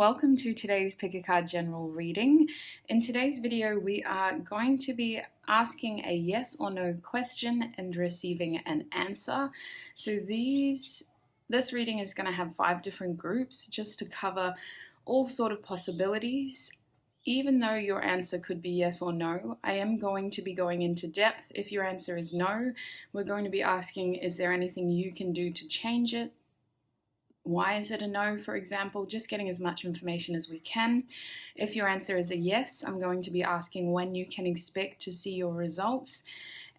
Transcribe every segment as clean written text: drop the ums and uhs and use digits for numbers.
welcome to today's Pick a Card general reading. In today's video, we are going to be asking a yes or no question and receiving an answer. So this reading is going to have 5 different groups just to cover all sort of possibilities. Even though your answer could be yes or no, I am going to be going into depth. If your answer is no, we're going to be asking, is there anything you can do to change it? Why is it a no, for example? Just getting as much information as we can. If your answer is a yes, I'm going to be asking when you can expect to see your results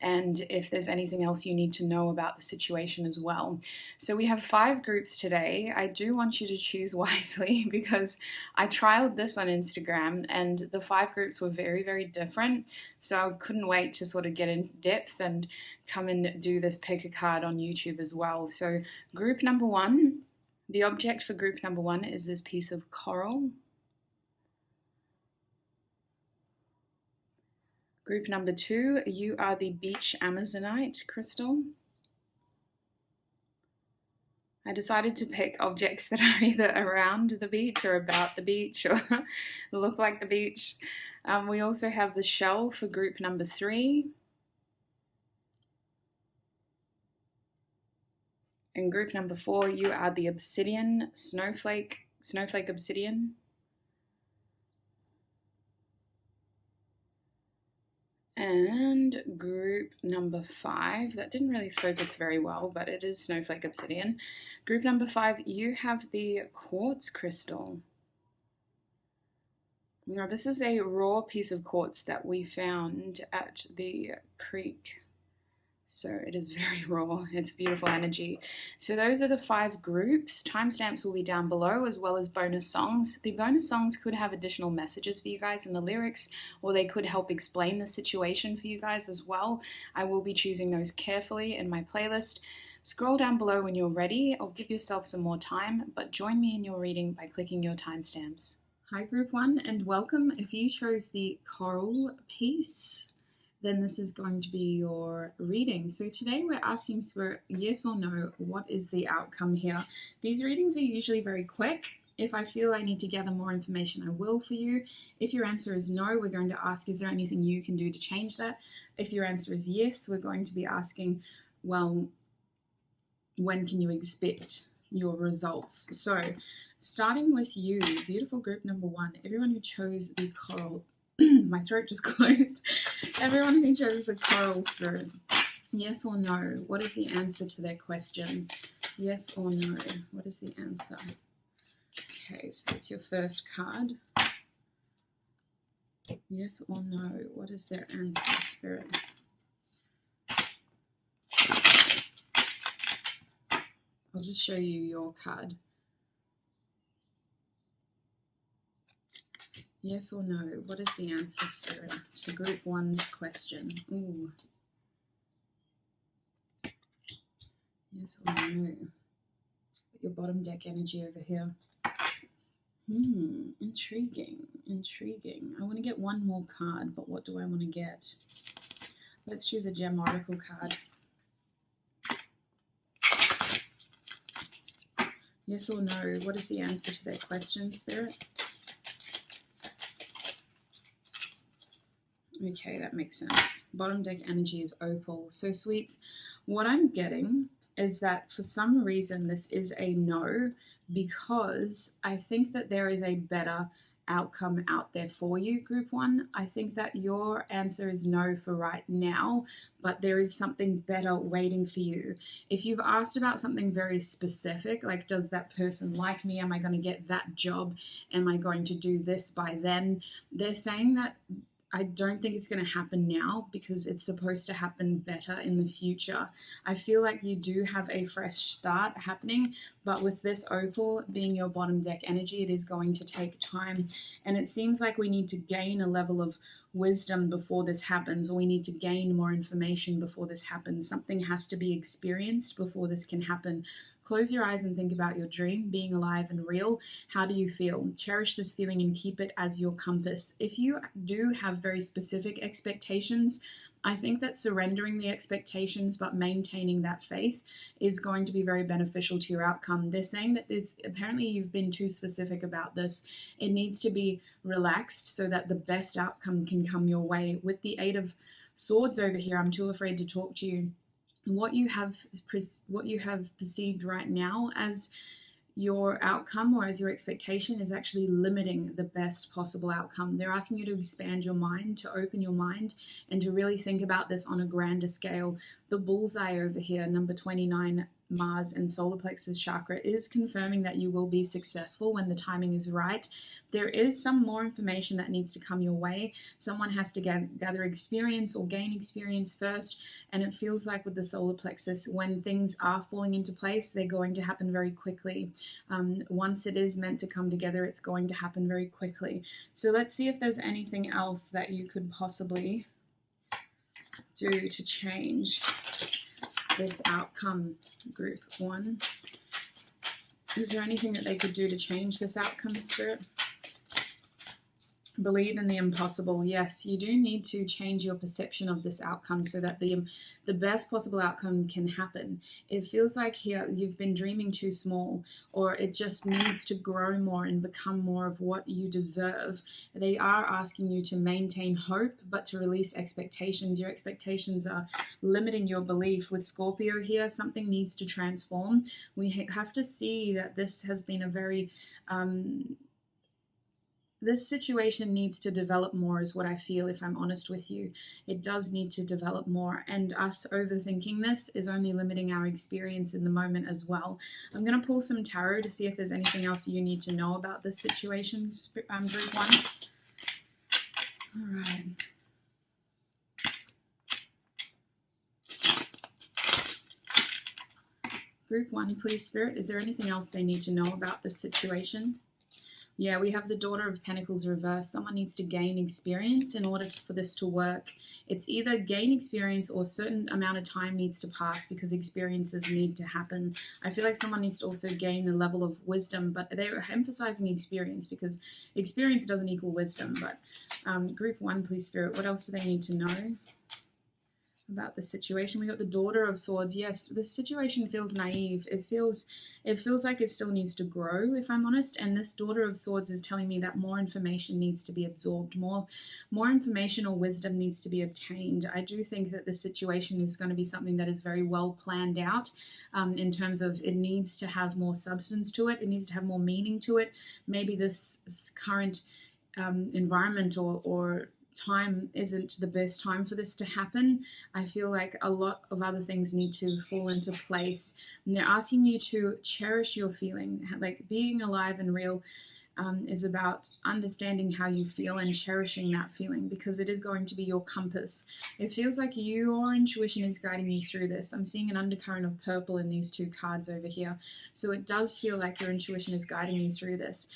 and if there's anything else you need to know about the situation as well. So we have 5 groups today. I do want you to choose wisely because I trialed this on Instagram and the 5 groups were very, very different. So I couldn't wait to sort of get in depth and come and do this pick a card on YouTube as well. So group number 1. The object for group number 1 is this piece of coral. Group number 2, you are the beach amazonite crystal. I decided to pick objects that are either around the beach or about the beach or look like the beach. We also have the shell for group number 3. In group number 4, you are the obsidian, snowflake obsidian. And group number 5, that didn't really focus very well, but it is snowflake obsidian. Group number 5, you have the quartz crystal. Now, this is a raw piece of quartz that we found at the creek. So it is very raw. It's beautiful energy. So those are the 5 groups. Timestamps will be down below as well as bonus songs. The bonus songs could have additional messages for you guys in the lyrics, or they could help explain the situation for you guys as well. I will be choosing those carefully in my playlist. Scroll down below when you're ready, or give yourself some more time, but join me in your reading by clicking your timestamps. Hi group 1 and welcome. If you chose the coral piece, then this is going to be your reading. So today we're asking for yes or no, what is the outcome here? These readings are usually very quick. If I feel I need to gather more information, I will for you. If your answer is no, we're going to ask, is there anything you can do to change that? If your answer is yes, we're going to be asking, well, when can you expect your results? So starting with you, beautiful group number 1, everyone who chose the coral, my throat just closed. Everyone who chose the coral spirit, yes or no? What is the answer to their question? Yes or no? What is the answer? Okay, so that's your first card. Yes or no? What is their answer, spirit? I'll just show you your card. Yes or no? What is the answer, spirit, to group 1's question? Ooh. Yes or no? Put your bottom deck energy over here. Intriguing, intriguing. I want to get one more card, but what do I want to get? Let's choose a gem oracle card. Yes or no? What is the answer to their question, spirit? Okay, that makes sense. Bottom deck energy is opal. So sweets, what I'm getting is that for some reason this is a no, because I think that there is a better outcome out there for you, group 1. I think that your answer is no for right now, but there is something better waiting for you. If you've asked about something very specific, like does that person like me? Am I going to get that job? Am I going to do this by then? They're saying that I don't think it's going to happen now because it's supposed to happen better in the future. I feel like you do have a fresh start happening, but with this opal being your bottom deck energy, it is going to take time. And it seems like we need to gain a level of wisdom before this happens, or we need to gain more information before this happens. Something has to be experienced before this can happen. Close your eyes and think about your dream being alive and real. How do you feel? Cherish this feeling and keep it as your compass. If you do have very specific expectations, I think that surrendering the expectations but maintaining that faith is going to be very beneficial to your outcome. They're saying that apparently you've been too specific about this. It needs to be relaxed so that the best outcome can come your way. With the Eight of Swords over here, I'm too afraid to talk to you. What you have perceived right now as your outcome or as your expectation is actually limiting the best possible outcome. They're asking you to expand your mind, to open your mind, and to really think about this on a grander scale. The bullseye over here, number 29, Mars and solar plexus chakra, is confirming that you will be successful when the timing is right. There is some more information that needs to come your way. Someone has to gather experience or gain experience first, and it feels like with the solar plexus, when things are falling into place, they're going to happen very quickly. Once it is meant to come together, it's going to happen very quickly. So let's see if there's anything else that you could possibly do to change this outcome, group 1. Is there anything that they could do to change this outcome, Spirit? Believe in the impossible. Yes, you do need to change your perception of this outcome so that the best possible outcome can happen. It feels like here you've been dreaming too small, or it just needs to grow more and become more of what you deserve. They are asking you to maintain hope, but to release expectations. Your expectations are limiting your belief. With Scorpio here, something needs to transform. We have to see that this has been a very... this situation needs to develop more is what I feel, if I'm honest with you. It does need to develop more, and us overthinking this is only limiting our experience in the moment as well. I'm going to pull some tarot to see if there's anything else you need to know about this situation, group 1. All right. Group 1, please, Spirit, is there anything else they need to know about this situation? Yeah, we have the Daughter of Pentacles reversed. Someone needs to gain experience in order for this to work. It's either gain experience or a certain amount of time needs to pass because experiences need to happen. I feel like someone needs to also gain a level of wisdom, but they're emphasizing experience because experience doesn't equal wisdom. But group 1, please, Spirit, what else do they need to know about the situation? We got the Daughter of Swords. Yes, this situation feels naive. It feels like it still needs to grow, if I'm honest. And this Daughter of Swords is telling me that more information needs to be absorbed, more information or wisdom needs to be obtained. I do think that this situation is going to be something that is very well planned out, in terms of it needs to have more substance to it. It needs to have more meaning to it. Maybe this current environment or time isn't the best time for this to happen. I feel like a lot of other things need to fall into place. And they're asking you to cherish your feeling. Like being alive and real is about understanding how you feel and cherishing that feeling, because it is going to be your compass. It feels like your intuition is guiding you through this. I'm seeing an undercurrent of purple in these 2 cards over here. So it does feel like your intuition is guiding you through this.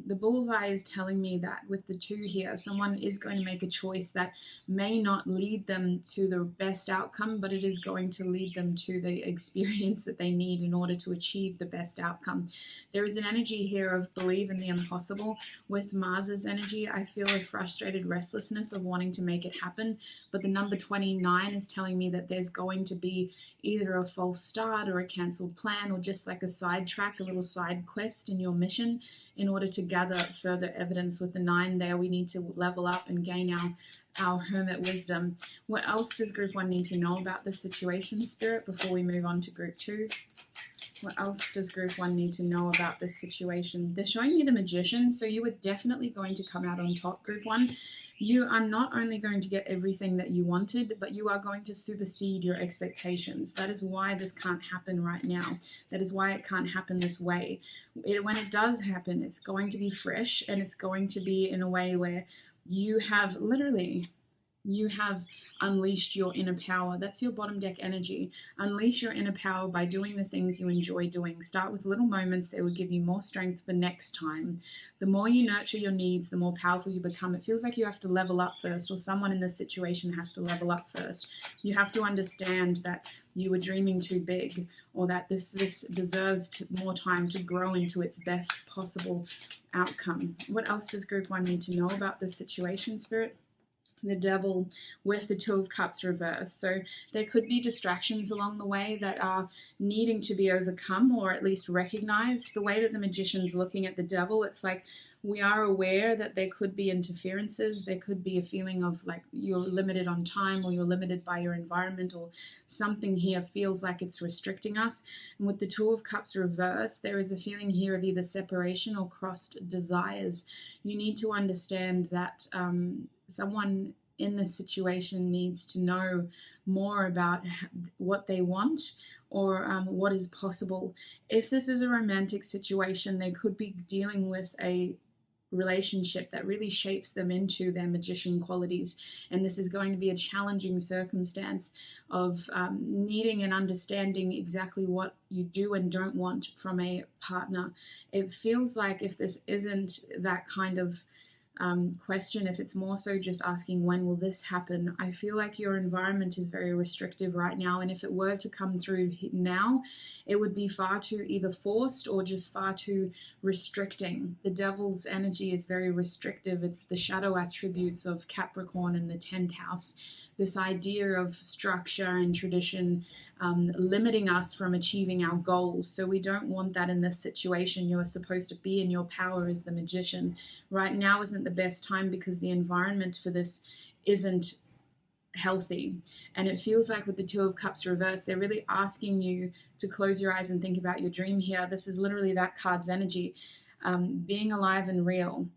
The bullseye is telling me that with the 2 here, someone is going to make a choice that may not lead them to the best outcome, but it is going to lead them to the experience that they need in order to achieve the best outcome. There is an energy here of believe in the impossible. With Mars's energy, I feel a frustrated restlessness of wanting to make it happen, but the number 29 is telling me that there's going to be either a false start or a cancelled plan, or just like a sidetrack, a little side quest in your mission. In order to gather further evidence with the 9 there, we need to level up and gain our hermit wisdom. What else does group 1 need to know about this situation, Spirit, before we move on to group 2? What else does group 1 need to know about this situation? They're showing you the Magician, so you are definitely going to come out on top, group 1. You are not only going to get everything that you wanted, but you are going to supersede your expectations. That is why this can't happen right now. That is why it can't happen this way. When it does happen, it's going to be fresh, and it's going to be in a way where you have unleashed your inner power. That's your bottom deck energy. Unleash your inner power by doing the things you enjoy doing. Start with little moments that will give you more strength for next time. The more you nurture your needs, the more powerful you become. It feels like you have to level up first, or someone in this situation has to level up first. You have to understand that you were dreaming too big, or that this deserves more time to grow into its best possible outcome. What else does group 1 need to know about this situation, Spirit? the Devil with the Two of Cups reversed. So there could be distractions along the way that are needing to be overcome, or at least recognized. The way that the Magician's looking at the Devil, it's like we are aware that there could be interferences. There could be a feeling of like you're limited on time, or you're limited by your environment, or something here feels like it's restricting us. And with the Two of Cups reversed, there is a feeling here of either separation or crossed desires. You need to understand that someone in this situation needs to know more about what they want, or what is possible. If this is a romantic situation, they could be dealing with a relationship that really shapes them into their magician qualities, and this is going to be a challenging circumstance of needing and understanding exactly what you do and don't want from a partner. It feels like if this isn't that kind of question, if it's more so just asking when will this happen, I feel like your environment is very restrictive right now, and if it were to come through now, it would be far too either forced or just far too restricting. The Devil's energy is very restrictive. It's the shadow attributes of Capricorn in the 10th house. This idea of structure and tradition limiting us from achieving our goals. So we don't want that in this situation. You are supposed to be in your power as the Magician. Right now isn't the best time because the environment for this isn't healthy. And it feels like with the Two of Cups reversed, they're really asking you to close your eyes and think about your dream here. This is literally that card's energy. Being alive and real.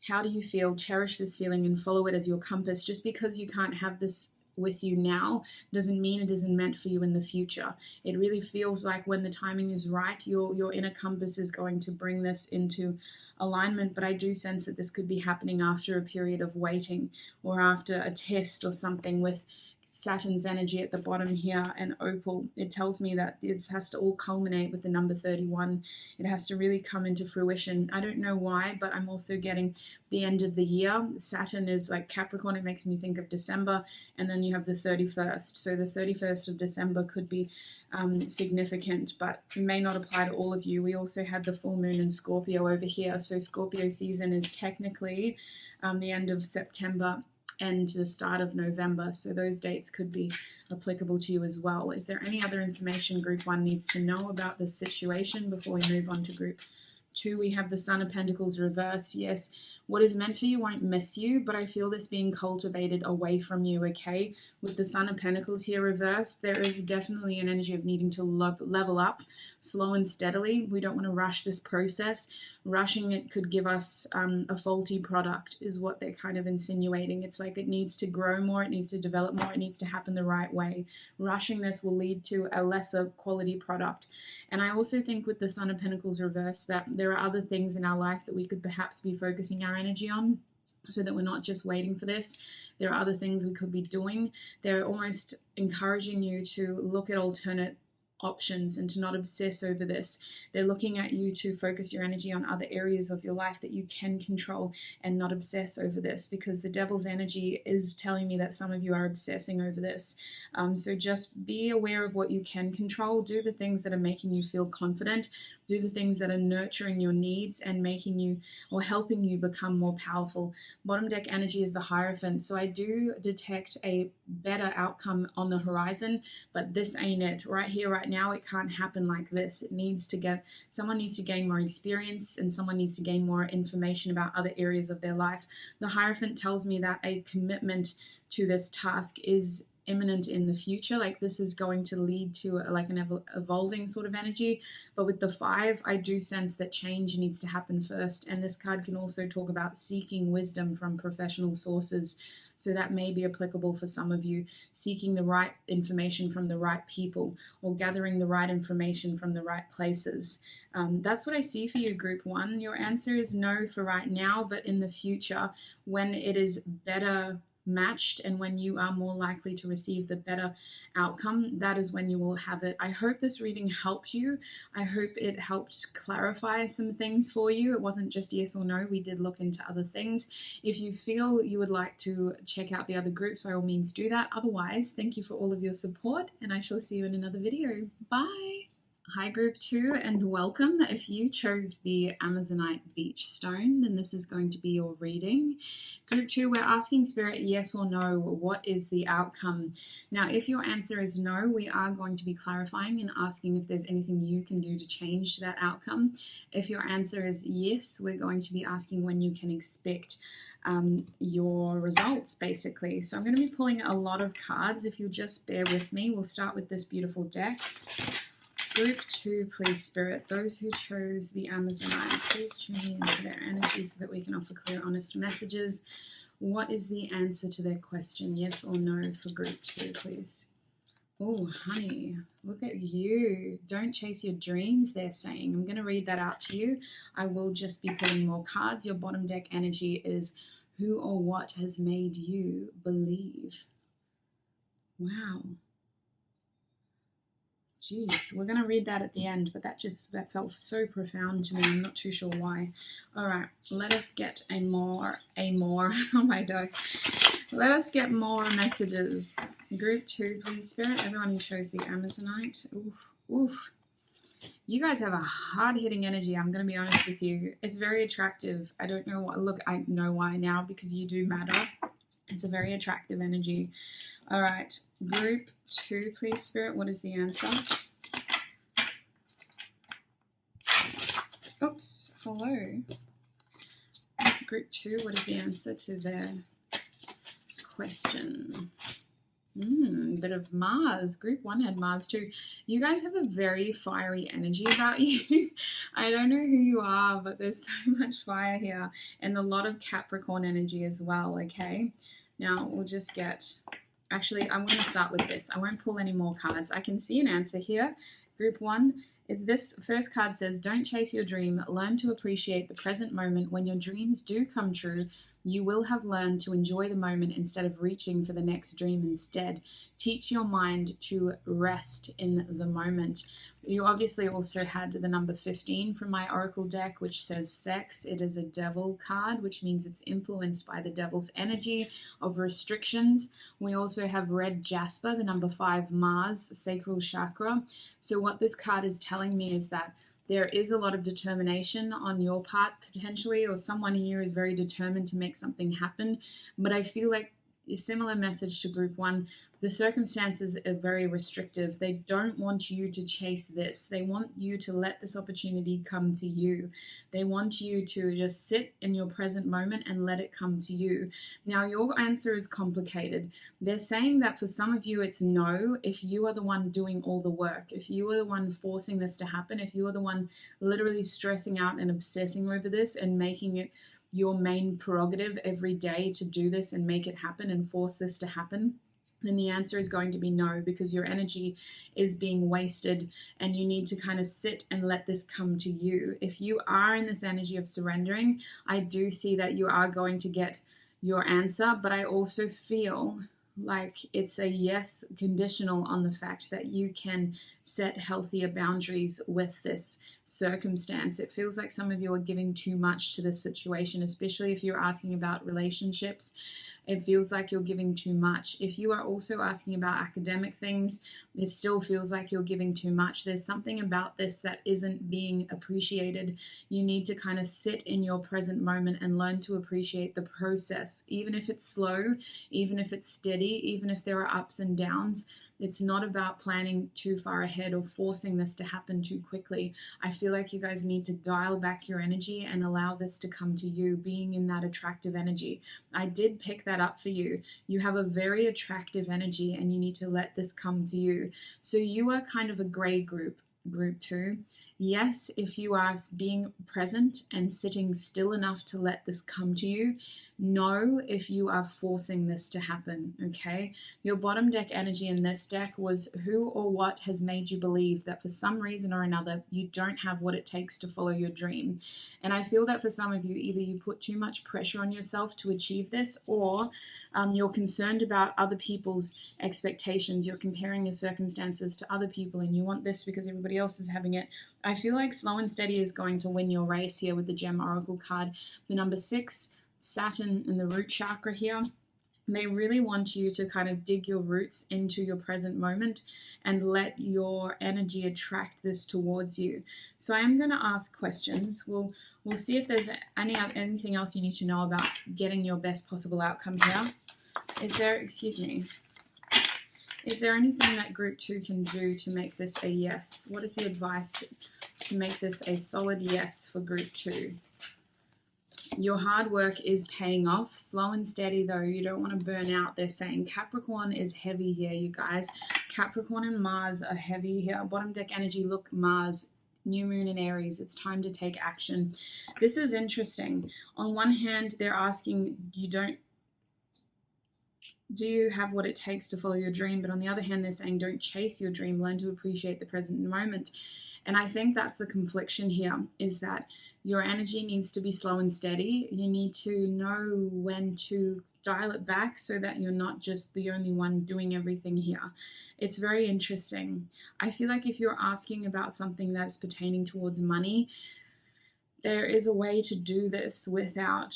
How do you feel? Cherish this feeling and follow it as your compass. Just because you can't have this with you now doesn't mean it isn't meant for you in the future. It really feels like when the timing is right, your inner compass is going to bring this into alignment. But I do sense that this could be happening after a period of waiting, or after a test or something. With Saturn's energy at the bottom here and opal, it tells me that it has to all culminate with the number 31. It has to really come into fruition. I don't know why, but I'm also getting the end of the year. Saturn is like Capricorn. It makes me think of December, and then you have the 31st. So the 31st of December could be significant, but it may not apply to all of you. We also have the full moon in Scorpio over here. So Scorpio season is technically the end of September and the start of November. So those dates could be applicable to you as well. Is there any other information Group 1 needs to know about this situation before we move on to Group 2? We have the Sun of Pentacles reverse. Yes, what is meant for you won't miss you, but I feel this being cultivated away from you, okay? With the Sun of Pentacles here reversed, there is definitely an energy of needing to level up slow and steadily. We don't want to rush this process. Rushing it could give us a faulty product, is what they're kind of insinuating. It's like it needs to grow more, it needs to develop more, it needs to happen the right way. Rushing this will lead to a lesser quality product. And I also think with the Sun of Pentacles reversed that there are other things in our life that we could perhaps be focusing our energy on, so that we're not just waiting for this. There are other things we could be doing. They're almost encouraging you to look at alternate options and to not obsess over this. They're looking at you to focus your energy on other areas of your life that you can control and not obsess over this, because the Devil's energy is telling me that some of you are obsessing over this. So just be aware of what you can control. Do the things that are making you feel confident. Do the things that are nurturing your needs and making you, or helping you, become more powerful. Bottom deck energy is the Hierophant. So I do detect a better outcome on the horizon, but this ain't it. Right here, right now, it can't happen like this. It needs to get, someone needs to gain more experience, and someone needs to gain more information about other areas of their life. The Hierophant tells me that a commitment to this task is imminent in the future. Like this is going to lead to like an evolving sort of energy. But with the 5, I do sense that change needs to happen first. And this card can also talk about seeking wisdom from professional sources. So that may be applicable for some of you, seeking the right information from the right people, or gathering the right information from the right places. That's what I see for you, Group 1. Your answer is no for right now, but in the future, when it is better matched and when you are more likely to receive the better outcome, that is when you will have it. I hope this reading helped you. I hope it helped clarify some things for you. It wasn't just yes or no. We did look into other things. If you feel you would like to check out the other groups, by all means do that. Otherwise, thank you for all of your support, and I shall see you in another video. Bye. Hi Group 2 and welcome. If you chose the Amazonite Beach Stone, then this is going to be your reading. Group 2, we're asking Spirit yes or no, what is the outcome? Now if your answer is no, we are going to be clarifying and asking if there's anything you can do to change that outcome. If your answer is yes, we're going to be asking when you can expect your results basically. So I'm going to be pulling a lot of cards. If you'll just bear with me, we'll start with this beautiful deck. Group 2, please, Spirit. Those who chose the Amazonite, please tune me into their energy so that we can offer clear, honest messages. What is the answer to their question? Yes or no for Group 2, please? Oh, honey, look at you. Don't chase your dreams, they're saying. I'm going to read that out to you. I will just be pulling more cards. Your bottom deck energy is who or what has made you believe. Wow. Jeez, we're going to read that at the end, but that felt so profound to me. I'm not too sure why. All right, let us get oh my dog. Let us get more messages. Group 2, please, Spirit. Everyone who chose the Amazonite. Oof, oof. You guys have a hard-hitting energy, I'm going to be honest with you. It's very attractive. I don't know what, look, I know why now, because you do matter. It's a very attractive energy. All right, Group 2, please, Spirit. What is the answer? Oops, hello. Group 2, what is the answer to their question? Bit of Mars. Group 1 had Mars too. You guys have a very fiery energy about you. I don't know who you are, but there's so much fire here. And a lot of Capricorn energy as well, okay? Now, we'll just get... Actually, I'm going to start with this. I won't pull any more cards. I can see an answer here. Group 1, this first card says, don't chase your dream. Learn to appreciate the present moment. When your dreams do come true, you will have learned to enjoy the moment instead of reaching for the next dream instead. Teach your mind to rest in the moment. You obviously also had the number 15 from my Oracle deck, which says sex. It is a devil card, which means it's influenced by the devil's energy of restrictions. We also have red jasper, the number 5 Mars, sacral chakra. So what this card is telling me is that there is a lot of determination on your part potentially, or someone here is very determined to make something happen. But I feel like a similar message to Group 1, the circumstances are very restrictive. They don't want you to chase this. They want you to let this opportunity come to you. They want you to just sit in your present moment and let it come to you. Now, your answer is complicated. They're saying that for some of you, it's no, if you are the one doing all the work, if you are the one forcing this to happen, if you are the one literally stressing out and obsessing over this and making it your main prerogative every day to do this and make it happen and force this to happen, then the answer is going to be no, because your energy is being wasted and you need to kind of sit and let this come to you. If you are in this energy of surrendering, I do see that you are going to get your answer, but I also feel like it's a yes conditional on the fact that you can set healthier boundaries with this circumstance. It feels like some of you are giving too much to this situation, especially if you're asking about relationships. It feels like you're giving too much. If you are also asking about academic things, it still feels like you're giving too much. There's something about this that isn't being appreciated. You need to kind of sit in your present moment and learn to appreciate the process, even if it's slow, even if it's steady, even if there are ups and downs. It's not about planning too far ahead or forcing this to happen too quickly. I feel like you guys need to dial back your energy and allow this to come to you, being in that attractive energy. I did pick that up for you. You have a very attractive energy and you need to let this come to you. So you are kind of a gray group. Group 2. Yes, if you are being present and sitting still enough to let this come to you. No, if you are forcing this to happen, okay? Your bottom deck energy in this deck was who or what has made you believe that for some reason or another, you don't have what it takes to follow your dream. And I feel that for some of you, either you put too much pressure on yourself to achieve this, or you're concerned about other people's expectations. You're comparing your circumstances to other people and you want this because everybody else is having it. I feel like slow and steady is going to win your race here with the Gem Oracle card. The number 6, Saturn in the root chakra here. They really want you to kind of dig your roots into your present moment and let your energy attract this towards you. So I am going to ask questions. We'll see if there's anything else you need to know about getting your best possible outcome here. Is there anything that group 2 can do to make this a yes? What is the advice to make this a solid yes for group 2? Your hard work is paying off. Slow and steady, though. You don't want to burn out. They're saying Capricorn is heavy here, you guys. Capricorn and Mars are heavy here. Bottom deck energy, look, Mars, new moon in Aries. It's time to take action. This is interesting. On one hand, they're asking, do you have what it takes to follow your dream? But on the other hand, they're saying, don't chase your dream. Learn to appreciate the present moment. And I think that's the confliction here, is that your energy needs to be slow and steady. You need to know when to dial it back so that you're not just the only one doing everything here. It's very interesting. I feel like if you're asking about something that's pertaining towards money, there is a way to do this without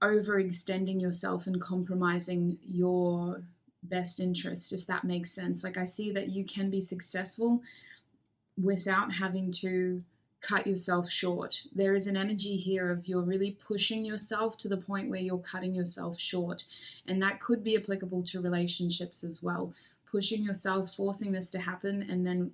overextending yourself and compromising your best interest, if that makes sense. Like, I see that you can be successful without having to cut yourself short. There is an energy here of you're really pushing yourself to the point where you're cutting yourself short. And that could be applicable to relationships as well. Pushing yourself, forcing this to happen, and then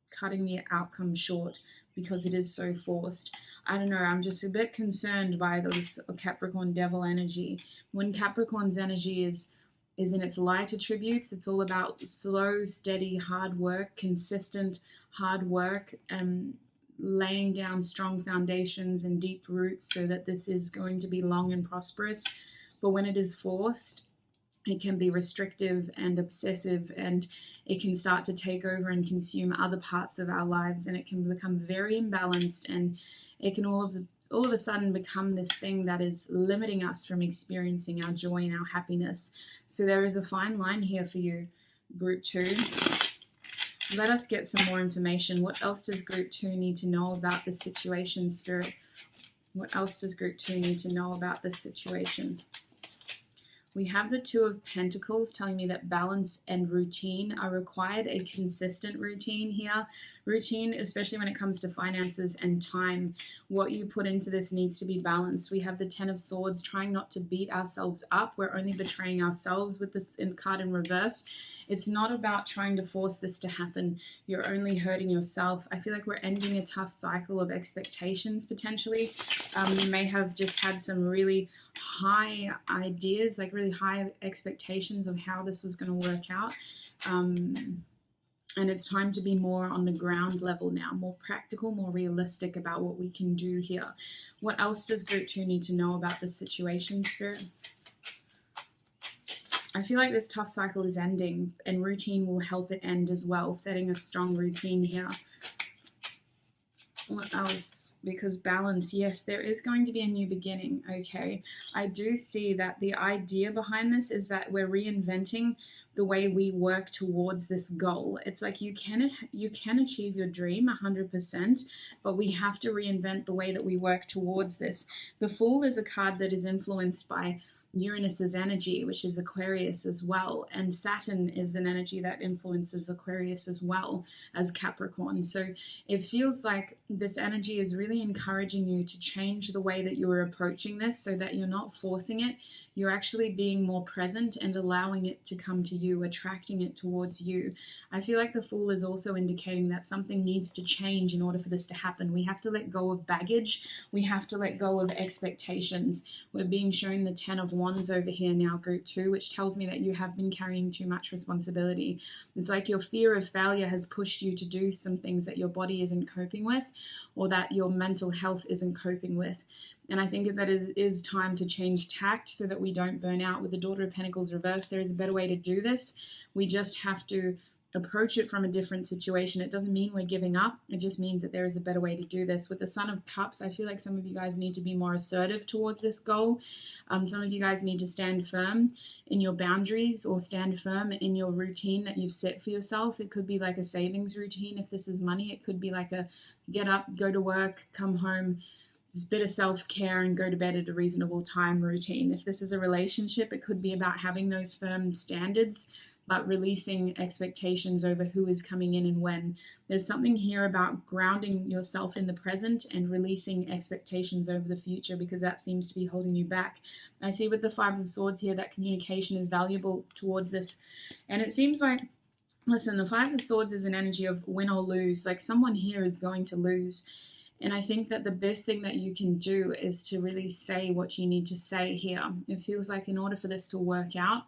cutting the outcome short because it is so forced. I don't know, I'm just a bit concerned by this Capricorn devil energy. When Capricorn's energy is in its light attributes, it's all about slow, steady, hard work, consistent hard work, and laying down strong foundations and deep roots so that this is going to be long and prosperous. But when it is forced, it can be restrictive and obsessive, and it can start to take over and consume other parts of our lives, and it can become very imbalanced, and it can all of a sudden become this thing that is limiting us from experiencing our joy and our happiness. So there is a fine line here for you, group 2. Let us get some more information. What else does group 2 need to know about the situation, Spirit? What else does group 2 need to know about this situation? We have the Two of Pentacles telling me that balance and routine are required, a consistent routine here. Routine, especially when it comes to finances and time. What you put into this needs to be balanced. We have the Ten of Swords, trying not to beat ourselves up. We're only betraying ourselves with this card in reverse. It's not about trying to force this to happen. You're only hurting yourself. I feel like we're ending a tough cycle of expectations, potentially. You may have just had some really high ideas, like really high expectations of how this was going to work out. And it's time to be more on the ground level now, more practical, more realistic about what we can do here. What else does group 2 need to know about this situation, Spirit? I feel like this tough cycle is ending, and routine will help it end as well, setting a strong routine here. What else? Because balance, yes, there is going to be a new beginning, okay? I do see that the idea behind this is that we're reinventing the way we work towards this goal. It's like you can achieve your dream 100%, but we have to reinvent the way that we work towards this. The Fool is a card that is influenced by Uranus's energy, which is Aquarius as well, and Saturn is an energy that influences Aquarius as well as Capricorn. So it feels like this energy is really encouraging you to change the way that you're approaching this, so that you're not forcing it. You're actually being more present and allowing it to come to you, attracting it towards you. I feel like the Fool is also indicating that something needs to change in order for this to happen. We have to let go of baggage. We have to let go of expectations. We're being shown the 10 of Wands over here now, group 2, which tells me that you have been carrying too much responsibility. It's like your fear of failure has pushed you to do some things that your body isn't coping with, or that your mental health isn't coping with. And I think that it is time to change tact so that we don't burn out. With the Daughter of Pentacles reversed, there is a better way to do this. We just have to approach it from a different situation. It doesn't mean we're giving up. It just means that there is a better way to do this. With the Son of Cups, I feel like some of you guys need to be more assertive towards this goal. Some of you guys need to stand firm in your boundaries, or stand firm in your routine that you've set for yourself. It could be like a savings routine if this is money. It could be like a get up, go to work, come home, bit of self-care and go to bed at a reasonable time routine. If this is a relationship, it could be about having those firm standards, but releasing expectations over who is coming in and when. There's something here about grounding yourself in the present and releasing expectations over the future, because that seems to be holding you back. I see with the Five of Swords here that communication is valuable towards this. And it seems like, listen, the Five of Swords is an energy of win or lose. Like someone here is going to lose. And I think that the best thing that you can do is to really say what you need to say here. It feels like in order for this to work out,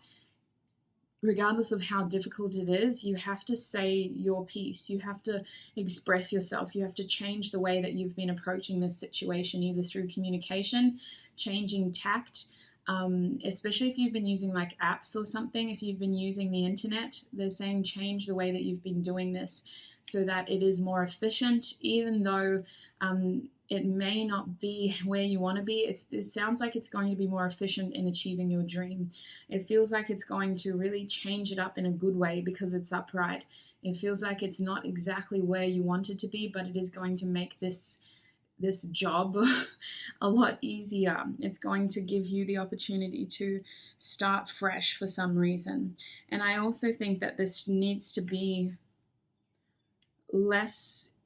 regardless of how difficult it is, you have to say your piece. You have to express yourself. You have to change the way that you've been approaching this situation, either through communication, changing tact, especially if you've been using like apps or something. If you've been using the internet, they're saying change the way that you've been doing this so that it is more efficient, even though it may not be where you want to be. It sounds like it's going to be more efficient in achieving your dream. It feels like it's going to really change it up in a good way because it's upright. It feels like it's not exactly where you want it to be, but it is going to make this job a lot easier. It's going to give you the opportunity to start fresh for some reason. And I also think that this needs to be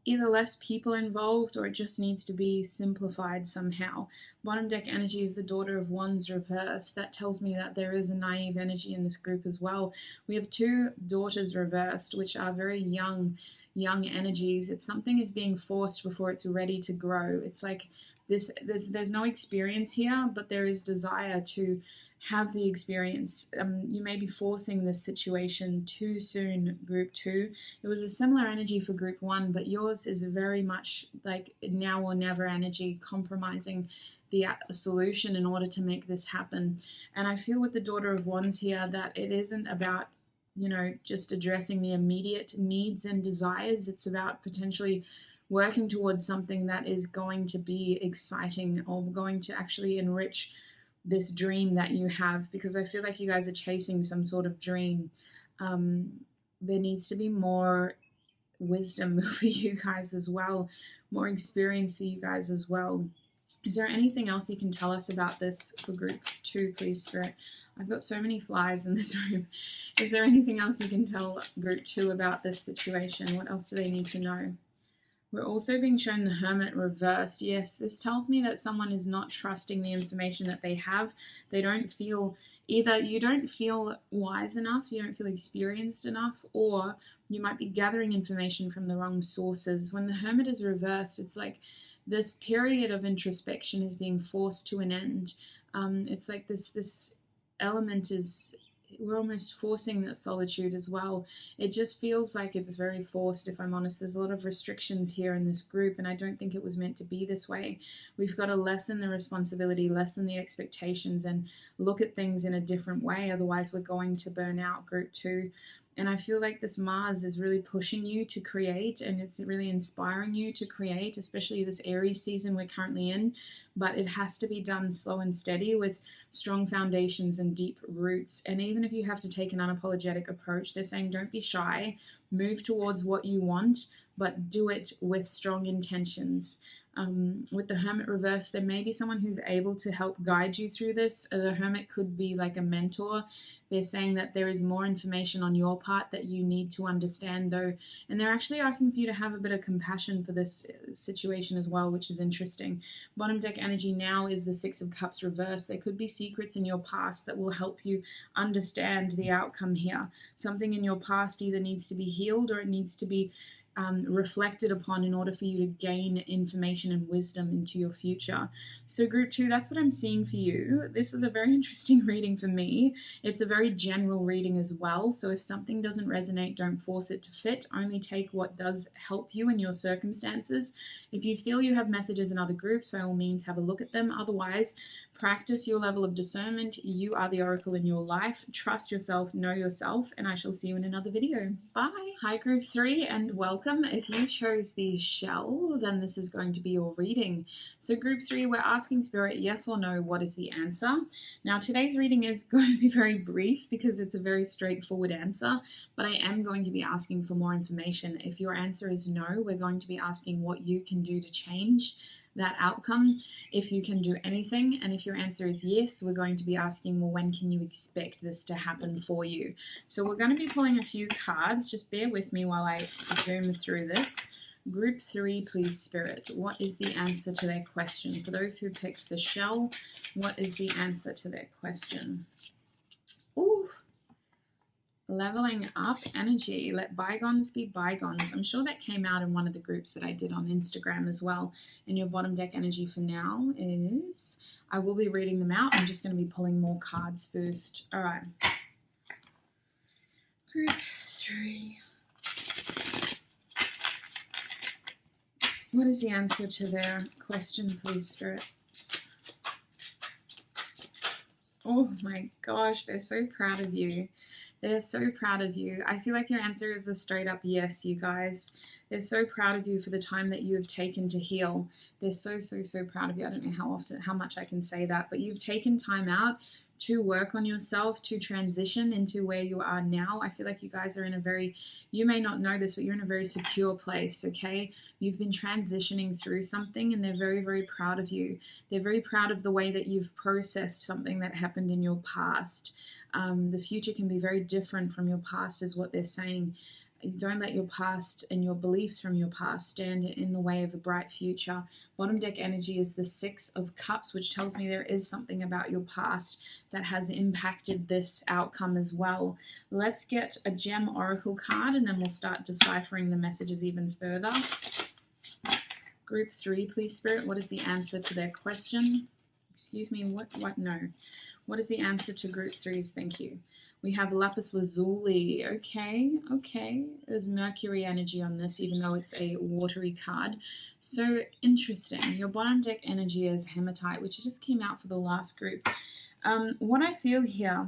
either less people involved, or it just needs to be simplified somehow. Bottom deck energy is the Daughter of Wands reversed. That tells me that there is a naive energy in this group as well. We have two daughters reversed, which are very young energies. It's something is being forced before it's ready to grow. It's like there's no experience here, but there is desire to have the experience. You may be forcing this situation too soon, group 2. It was a similar energy for group 1, but yours is very much like now or never energy, compromising the solution in order to make this happen. And I feel with the Daughter of Wands here that it isn't about, just addressing the immediate needs and desires. It's about potentially working towards something that is going to be exciting or going to actually enrich this dream that you have, because I feel like you guys are chasing some sort of dream. There needs to be more wisdom for you guys as well, more experience for you guys as well. Is there anything else you can tell us about this for group 2, please, Spirit? I've got so many flies in this room. Is there anything else you can tell group 2 about this situation? What else do they need to know? We're also being shown the Hermit reversed. Yes, this tells me that someone is not trusting the information that they have. They don't feel, either you don't feel wise enough, you don't feel experienced enough, or you might be gathering information from the wrong sources. When the Hermit is reversed, it's like this period of introspection is being forced to an end. It's like this element is, we're almost forcing that solitude as well. It just feels like it's very forced, if I'm honest. There's a lot of restrictions here in this group, and I don't think it was meant to be this way. We've got to lessen the responsibility, lessen the expectations, and look at things in a different way. Otherwise, we're going to burn out, group 2. And I feel like this Mars is really pushing you to create, and it's really inspiring you to create, especially this Aries season we're currently in. But it has to be done slow and steady with strong foundations and deep roots. And even if you have to take an unapologetic approach, they're saying don't be shy, move towards what you want, but do it with strong intentions. With the Hermit reverse, there may be someone who's able to help guide you through this. The Hermit could be like a mentor. They're saying that there is more information on your part that you need to understand, though, and they're actually asking for you to have a bit of compassion for this situation as well, which is interesting. Bottom deck energy now is the Six of Cups reverse. There could be secrets in your past that will help you understand the outcome here. Something in your past either needs to be healed or it needs to be reflected upon in order for you to gain information and wisdom into your future. So group 2, that's what I'm seeing for you. This is a very interesting reading for me. It's a very general reading as well. So if something doesn't resonate, don't force it to fit. Only take what does help you in your circumstances. If you feel you have messages in other groups, by all means, have a look at them. Otherwise, practice your level of discernment. You are the oracle in your life. Trust yourself, know yourself, and I shall see you in another video. Bye. Hi group 3, and welcome. If you chose the shell, then this is going to be your reading. So group 3, we're asking Spirit yes or no, what is the answer? Now today's reading is going to be very brief because it's a very straightforward answer, but I am going to be asking for more information. If your answer is no, we're going to be asking what you can do to change that outcome, if you can do anything. And if your answer is yes, we're going to be asking, well, when can you expect this to happen for you? So we're going to be pulling a few cards. Just bear with me while I zoom through this. Group 3, please, Spirit. What is the answer to their question? For those who picked the shell, what is the answer to their question? Ooh. Leveling up energy. Let bygones be bygones. I'm sure that came out in one of the groups that I did on Instagram as well. And your bottom deck energy for now is, I will be reading them out. I'm just going to be pulling more cards first. All right. Group 3. What is the answer to their question, please, Spirit? Oh my gosh, they're so proud of you. They're so proud of you. I feel like your answer is a straight up yes, you guys. They're so proud of you for the time that you have taken to heal. They're so, so, so proud of you. I don't know how much I can say that, but you've taken time out to work on yourself, to transition into where you are now. I feel like you guys are in a very, you may not know this, but you're in a very secure place, okay? You've been transitioning through something and they're very, very proud of you. They're very proud of the way that you've processed something that happened in your past. The future can be very different from your past is what they're saying. Don't let your past and your beliefs from your past stand in the way of a bright future. Bottom deck energy is the 6 of Cups, which tells me there is something about your past that has impacted this outcome as well. Let's get a gem oracle card and then we'll start deciphering the messages even further. Group 3, please, Spirit. What is the answer to their question? Excuse me, what? No. What is the answer to group 3's? Thank you. We have lapis lazuli. Okay. There's Mercury energy on this, even though it's a watery card. So interesting. Your bottom deck energy is hematite, which just came out for the last group. What I feel here,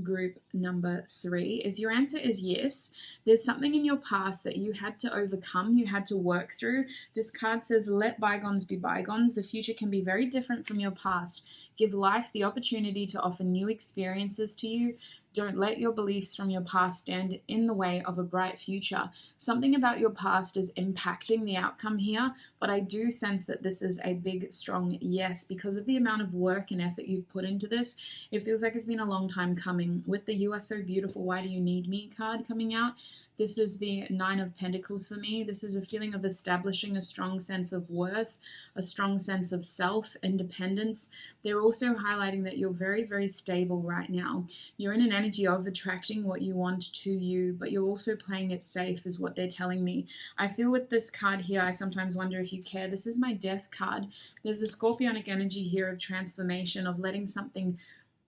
group number 3, is your answer is yes. There's something in your past that you had to overcome, you had to work through. This card says, let bygones be bygones. The future can be very different from your past. Give life the opportunity to offer new experiences to you. Don't let your beliefs from your past stand in the way of a bright future. Something about your past is impacting the outcome here, but I do sense that this is a big, strong yes because of the amount of work and effort you've put into this. It feels like it's been a long time coming. With the You Are So Beautiful, Why Do You Need Me card coming out, this is the 9 of Pentacles for me. This is a feeling of establishing a strong sense of worth, a strong sense of self, independence. They're also highlighting that you're very, very stable right now. You're in an energy of attracting what you want to you, but you're also playing it safe is what they're telling me. I feel with this card here, I sometimes wonder if you care. This is my Death card. There's a scorpionic energy here of transformation, of letting something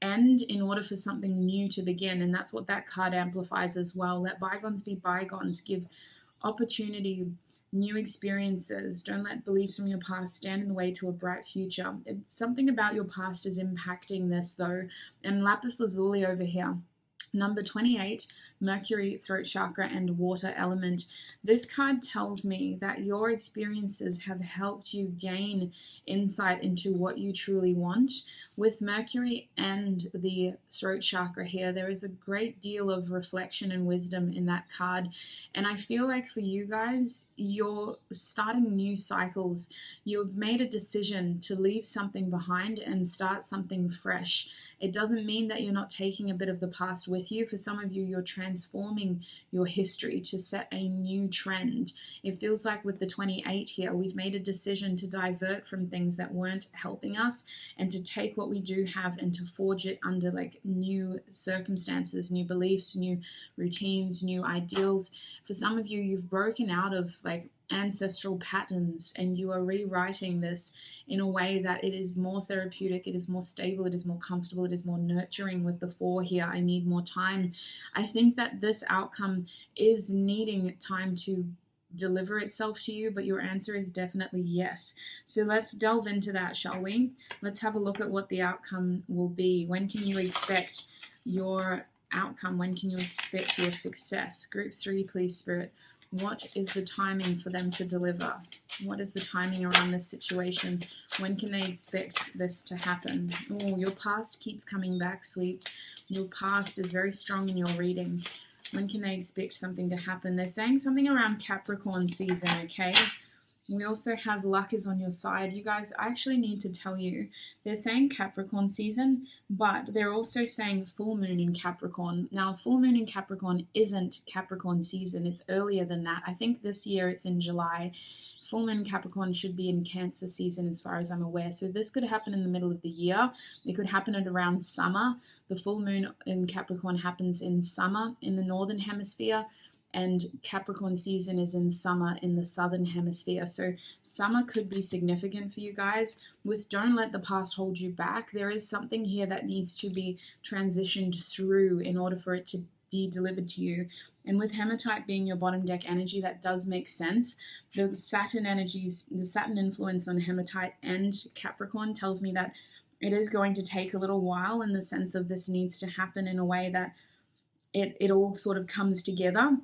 end in order for something new to begin, and that's what that card amplifies as well. Let bygones be bygones. Give opportunity, new experiences. Don't let beliefs from your past stand in the way to a bright future. It's something about your past is impacting this though. And lapis lazuli over here, number 28, Mercury, throat chakra, and water element. This card tells me that your experiences have helped you gain insight into what you truly want. With Mercury and the throat chakra here, there is a great deal of reflection and wisdom in that card. And I feel like for you guys, you're starting new cycles. You've made a decision to leave something behind and start something fresh. It doesn't mean that you're not taking a bit of the past with you. For some of you, you're transforming your history to set a new trend. It feels like with the 28 here, we've made a decision to divert from things that weren't helping us and to take what we do have and to forge it under like new circumstances, new beliefs, new routines, new ideals. For some of you, you've broken out of like ancestral patterns and you are rewriting this in a way that it is more therapeutic, it is more stable, it is more comfortable, it is more nurturing. With the 4 here, I need more time. I think that this outcome is needing time to deliver itself to you, but your answer is definitely yes. So let's delve into that, shall we? Let's have a look at what the outcome will be. When can you expect your outcome? When can you expect your success? Group 3, please, Spirit. What is the timing for them to deliver? What is the timing around this situation? When can they expect this to happen? Oh, your past keeps coming back, sweets. Your past is very strong in your reading. When can they expect something to happen? They're saying something around Capricorn season, okay? We also have luck is on your side. You guys, I actually need to tell you, they're saying Capricorn season, but they're also saying full moon in Capricorn. Now, full moon in Capricorn isn't Capricorn season. It's earlier than that. I think this year it's in July. Full moon in Capricorn should be in Cancer season as far as I'm aware. So this could happen in the middle of the year. It could happen at around summer. The full moon in Capricorn happens in summer in the northern hemisphere, and Capricorn season is in summer in the southern hemisphere. So summer could be significant for you guys. With don't let the past hold you back, there is something here that needs to be transitioned through in order for it to be delivered to you. And with Hematite being your bottom deck energy, that does make sense. The Saturn energies, the Saturn influence on Hematite and Capricorn tells me that it is going to take a little while, in the sense of this needs to happen in a way that it all sort of comes together.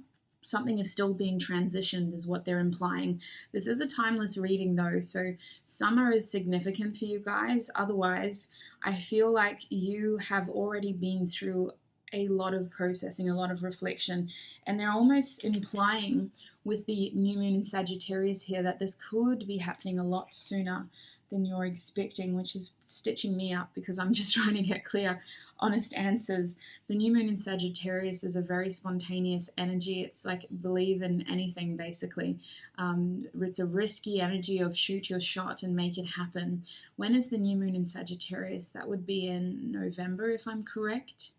Something is still being transitioned is what they're implying. This is a timeless reading though, so summer is significant for you guys. Otherwise, I feel like you have already been through a lot of processing, a lot of reflection, and they're almost implying with the new moon in Sagittarius here that this could be happening a lot sooner than you're expecting, which is stitching me up because I'm just trying to get clear, honest answers. The new moon in Sagittarius is a very spontaneous energy. It's like believe in anything, basically. It's a risky energy of shoot your shot and make it happen. When is the new moon in Sagittarius? That would be in November, if I'm correct,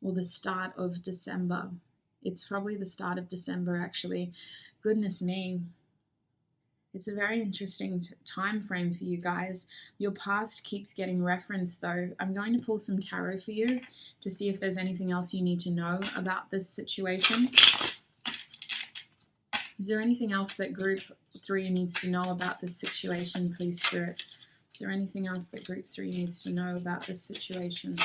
or the start of December. It's probably the start of December, actually. Goodness me. It's a very interesting time frame for you guys. Your past keeps getting referenced though. I'm going to pull some tarot for you to see if there's anything else you need to know about this situation. Is there anything else that group 3 needs to know about this situation, please, Spirit? Is there anything else that group 3 needs to know about this situation?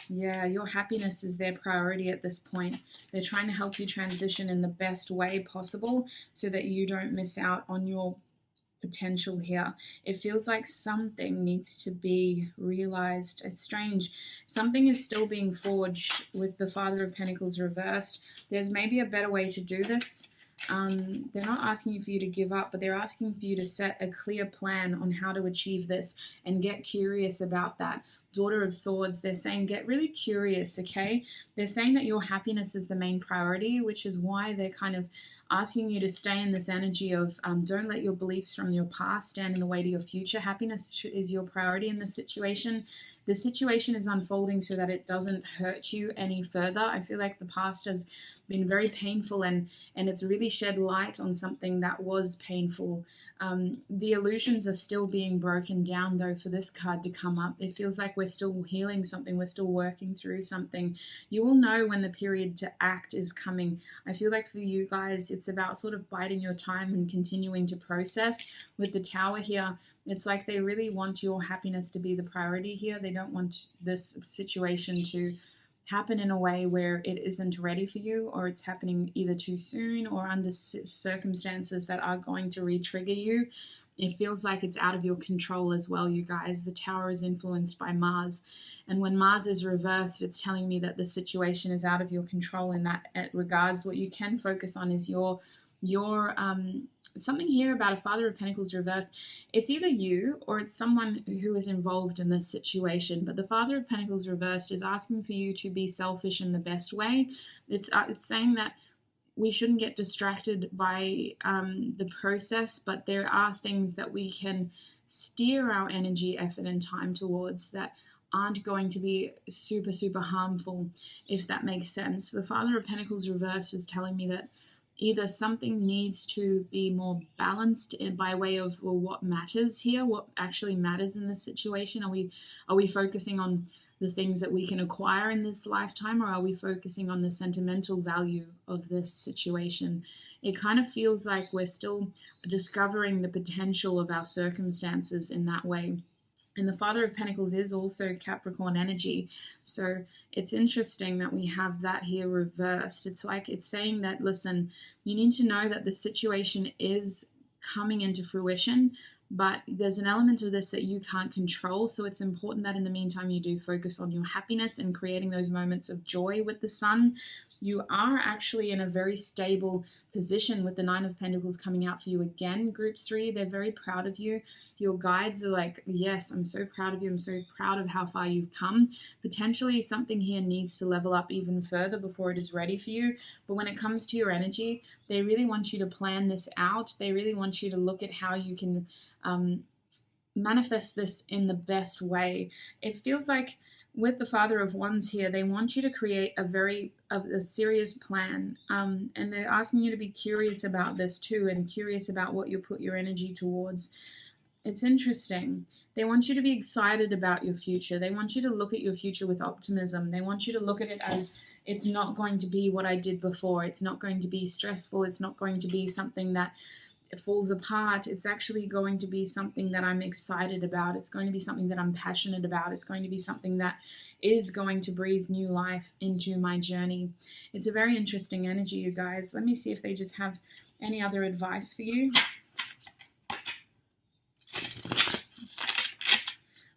Yeah, your happiness is their priority at this point. They're trying to help you transition in the best way possible so that you don't miss out on your potential here. It feels like something needs to be realized. It's strange. Something is still being forged with the Father of Pentacles reversed. There's maybe a better way to do this. They're not asking for you to give up, but they're asking for you to set a clear plan on how to achieve this and get curious about that. Daughter of Swords, they're saying get really curious, okay? They're saying that your happiness is the main priority, which is why they're kind of asking you to stay in this energy of don't let your beliefs from your past stand in the way to your future. Happiness is your priority in this situation. The situation is unfolding so that it doesn't hurt you any further. I feel like the past has been very painful and it's really shed light on something that was painful. The illusions are still being broken down though for this card to come up. It feels like we're still healing something. We're still working through something. You will know when the period to act is coming. I feel like for you guys, it's about sort of biding your time and continuing to process. With the Tower here, it's like they really want your happiness to be the priority here. They don't want this situation to happen in a way where it isn't ready for you, or it's happening either too soon or under circumstances that are going to re-trigger you. It feels like it's out of your control as well, you guys. The Tower is influenced by Mars, and when Mars is reversed, it's telling me that the situation is out of your control in that regards. What you can focus on is your something here about a Father of Pentacles reversed. It's either you or it's someone who is involved in this situation. But the Father of Pentacles reversed is asking for you to be selfish in the best way. It's saying that we shouldn't get distracted by the process, but there are things that we can steer our energy, effort, and time towards that aren't going to be super, super harmful, if that makes sense. The Father of Pentacles reversed is telling me that either something needs to be more balanced by way of, well, what matters here, what actually matters in this situation. Are we focusing on the things that we can acquire in this lifetime, or are we focusing on the sentimental value of this situation? It kind of feels like we're still discovering the potential of our circumstances in that way. And the Father of Pentacles is also Capricorn energy. So it's interesting that we have that here reversed. It's like it's saying that, listen, you need to know that the situation is coming into fruition, but there's an element of this that you can't control. So it's important that in the meantime you do focus on your happiness and creating those moments of joy with the sun. You are actually in a very stable position with the Nine of Pentacles coming out for you again, group 3. They're very proud of you. Your guides are like, yes, I'm so proud of you. I'm so proud of how far you've come. Potentially something here needs to level up even further before it is ready for you. But when it comes to your energy, they really want you to plan this out. They really want you to look at how you can manifest this in the best way. It feels like with the Father of Wands here, they want you to create a serious plan, and they're asking you to be curious about this too, and curious about what you put your energy towards. It's interesting. They want you to be excited about your future. They want you to look at your future with optimism. They want you to look at it as, it's not going to be what I did before. It's not going to be stressful. It's not going to be something that it falls apart. It's actually going to be something that I'm excited about. It's going to be something that I'm passionate about. It's going to be something that is going to breathe new life into my journey. It's a very interesting energy, you guys. Let me see if they just have any other advice for you.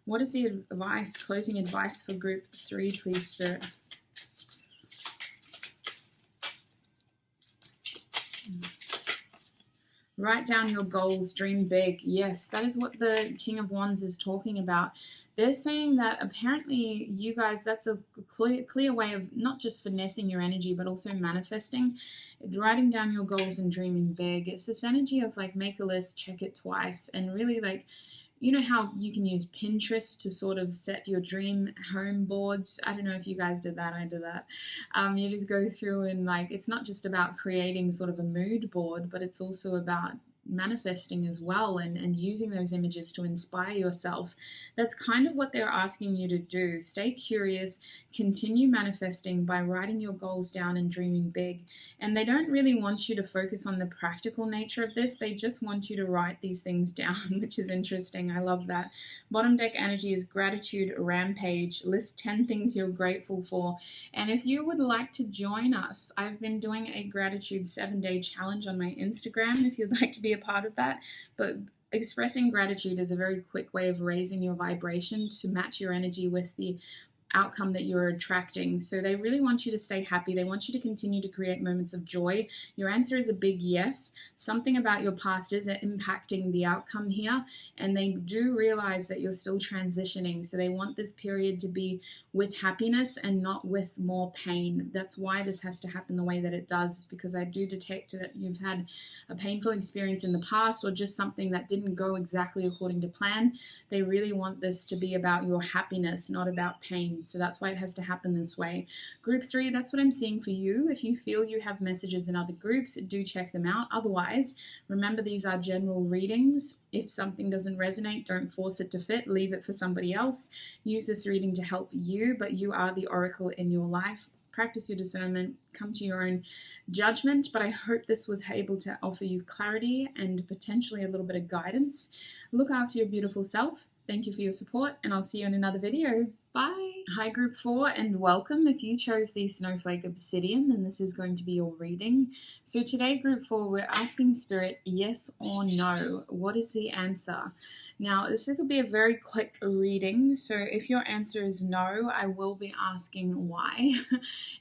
What is the advice, closing advice for group 3, please, Spirit? Write down your goals, dream big. Yes, that is what the King of Wands is talking about. They're saying that apparently you guys, that's a clear way of not just finessing your energy, but also manifesting. Writing down your goals and dreaming big. It's this energy of like, make a list, check it twice, and really like, you know how you can use Pinterest to sort of set your dream home boards? I don't know if you guys did that. I did that. You just go through and like, it's not just about creating sort of a mood board, but it's also about manifesting as well, and using those images to inspire yourself. That's kind of what they're asking you to do. Stay curious, continue manifesting by writing your goals down and dreaming big. And they don't really want you to focus on the practical nature of this. They just want you to write these things down, which is interesting. I love that. Bottom deck energy is gratitude rampage. List 10 things you're grateful for. And if you would like to join us, I've been doing a gratitude 7-day challenge on my Instagram if you'd like to be a part of that. But expressing gratitude is a very quick way of raising your vibration to match your energy with the outcome that you're attracting. So they really want you to stay happy. They want you to continue to create moments of joy. Your answer is a big yes. Something about your past is impacting the outcome here, and they do realize that you're still transitioning. So they want this period to be with happiness and not with more pain. That's why this has to happen the way that it does, is because I do detect that you've had a painful experience in the past, or just something that didn't go exactly according to plan. They really want this to be about your happiness, not about pain. So that's why it has to happen this way. Group 3, that's what I'm seeing for you. If you feel you have messages in other groups, do check them out. Otherwise, remember these are general readings. If something doesn't resonate, don't force it to fit. Leave it for somebody else. Use this reading to help you, but you are the oracle in your life. Practice your discernment, come to your own judgment, but I hope this was able to offer you clarity and potentially a little bit of guidance. Look after your beautiful self. Thank you for your support, and I'll see you in another video. Bye. Hi, group 4, and welcome. If you chose the Snowflake Obsidian, then this is going to be your reading. So today, group 4, we're asking Spirit, yes or no. What is the answer? Now, this could be a very quick reading, so if your answer is no, I will be asking why.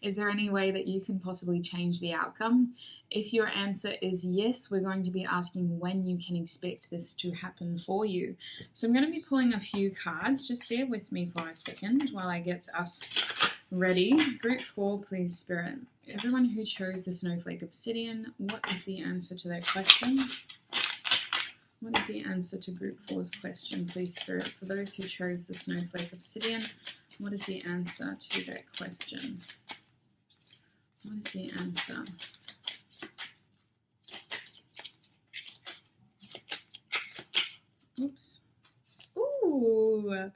Is there any way that you can possibly change the outcome? If your answer is yes, we're going to be asking when you can expect this to happen for you. So I'm going to be pulling a few cards. Just bear with me for a second while I get us ready. Group 4, please, Spirit. Everyone who chose the Snowflake Obsidian, what is the answer to that question? What is the answer to group 4's question, please, Spirit? For those who chose the Snowflake Obsidian, what is the answer to that question? What is the answer? Oops. Ooh,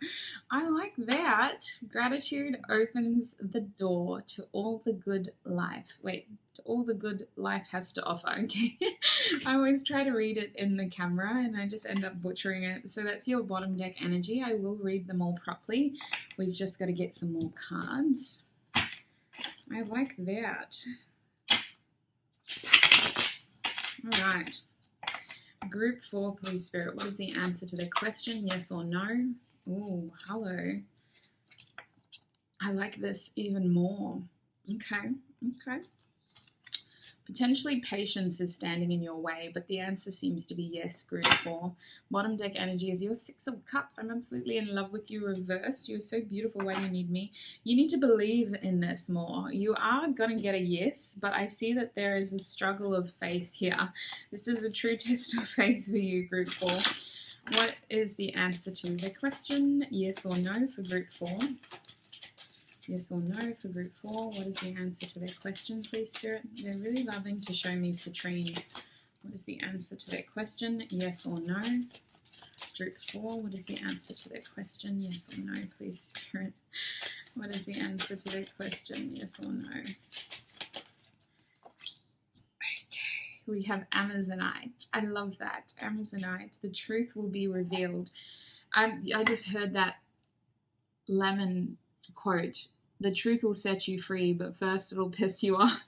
I like that. Gratitude opens the door to all the good life. Wait, to all the good life has to offer. Okay. I always try to read it in the camera and I just end up butchering it. So that's your bottom deck energy. I will read them all properly. We've just got to get some more cards. I like that. All right. Group 4, please, Spirit. What is the answer to their question? Yes or no? Oh, hello. I like this even more. Okay, okay. Potentially patience is standing in your way, but the answer seems to be yes, group 4. Bottom deck energy is your 6 of Cups. I'm absolutely in love with you reversed. You're so beautiful. Why do you need me? You need to believe in this more. You are going to get a yes, but I see that there is a struggle of faith here. This is a true test of faith for you, group 4. What is the answer to the question? Yes or no for group 4? Yes or no for group 4? What is the answer to their question, please, Spirit? They're really loving to show me citrine. What is the answer to their question? Yes or no? Group 4, what is the answer to their question? Yes or no, please, Spirit? What is the answer to their question? Yes or no? Okay, we have Amazonite. I love that. Amazonite. The truth will be revealed. I just heard that lemon quote. The truth will set you free, but first it'll piss you off.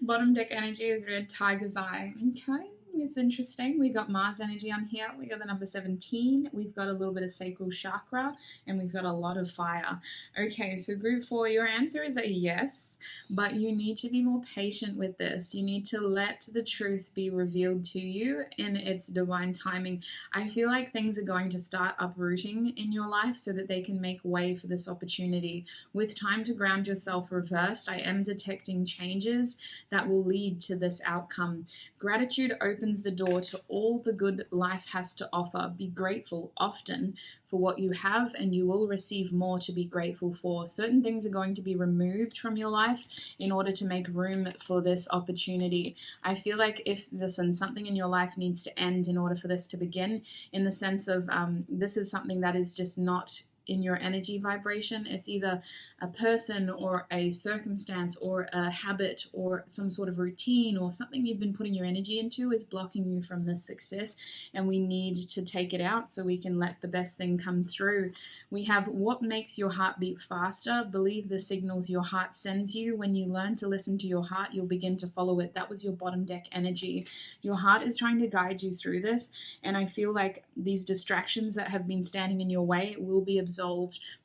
Bottom deck energy is red tiger's eye. Okay, it's interesting. We got Mars energy on here. We got the number 17. We've got a little bit of sacral chakra, and we've got a lot of fire. Okay, so group 4, your answer is a yes, but you need to be more patient with this. You need to let the truth be revealed to you in its divine timing. I feel like things are going to start uprooting in your life so that they can make way for this opportunity. With time to ground yourself reversed, I am detecting changes that will lead to this outcome. Gratitude opens the door to all the good life has to offer. Be grateful often for what you have, and you will receive more to be grateful for. Certain things are going to be removed from your life in order to make room for this opportunity. I feel like if something in your life needs to end in order for this to begin, in the sense of this is something that is just not in your energy vibration. It's either a person or a circumstance or a habit or some sort of routine or something you've been putting your energy into is blocking you from this success, and we need to take it out so we can let the best thing come through. We have what makes your heart beat faster. Believe the signals your heart sends you. When you learn to listen to your heart, you'll begin to follow it. That was your bottom deck energy. Your heart is trying to guide you through this, and I feel like these distractions that have been standing in your way will be absolved.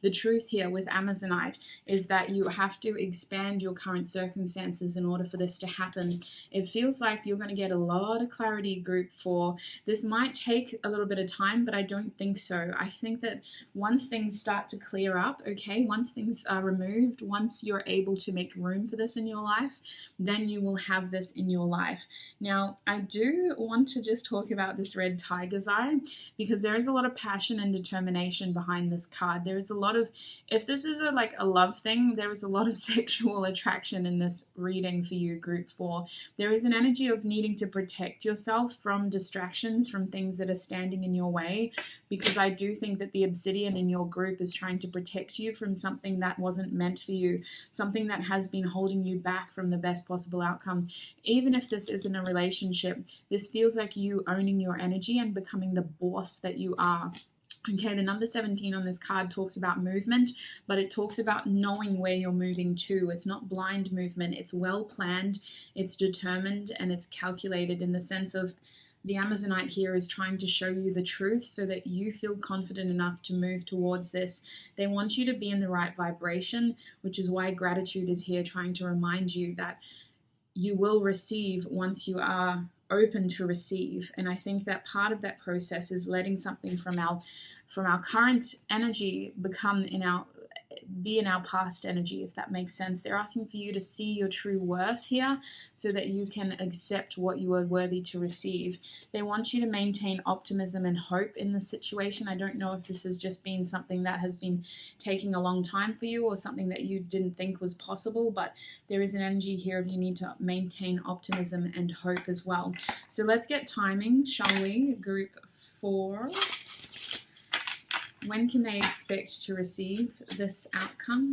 The truth here with Amazonite is that you have to expand your current circumstances in order for this to happen. It feels like you're going to get a lot of clarity, group 4. This might take a little bit of time, but I don't think so. I think that once things start to clear up, okay, once things are removed, once you're able to make room for this in your life, then you will have this in your life. Now, I do want to just talk about this red tiger's eye, because there is a lot of passion and determination behind this card. There is a lot of, if this is a love thing, there is a lot of sexual attraction in this reading for you, group 4. There is an energy of needing to protect yourself from distractions, from things that are standing in your way, because I do think that the obsidian in your group is trying to protect you from something that wasn't meant for you, something that has been holding you back from the best possible outcome. Even if this isn't a relationship, this feels like you owning your energy and becoming the boss that you are. Okay, the number 17 on this card talks about movement, but it talks about knowing where you're moving to. It's not blind movement. It's well planned, it's determined, and it's calculated, in the sense of the Amazonite here is trying to show you the truth so that you feel confident enough to move towards this. They want you to be in the right vibration, which is why gratitude is here, trying to remind you that you will receive once you are open to receive. And I think that part of that process is letting something from our current energy be in our past energy, if that makes sense. They're asking for you to see your true worth here so that you can accept what you are worthy to receive. They want you to maintain optimism and hope in this situation. I don't know if this has just been something that has been taking a long time for you or something that you didn't think was possible, but there is an energy here of you need to maintain optimism and hope as well. So let's get timing, shall we? Group 4. When can they expect to receive this outcome?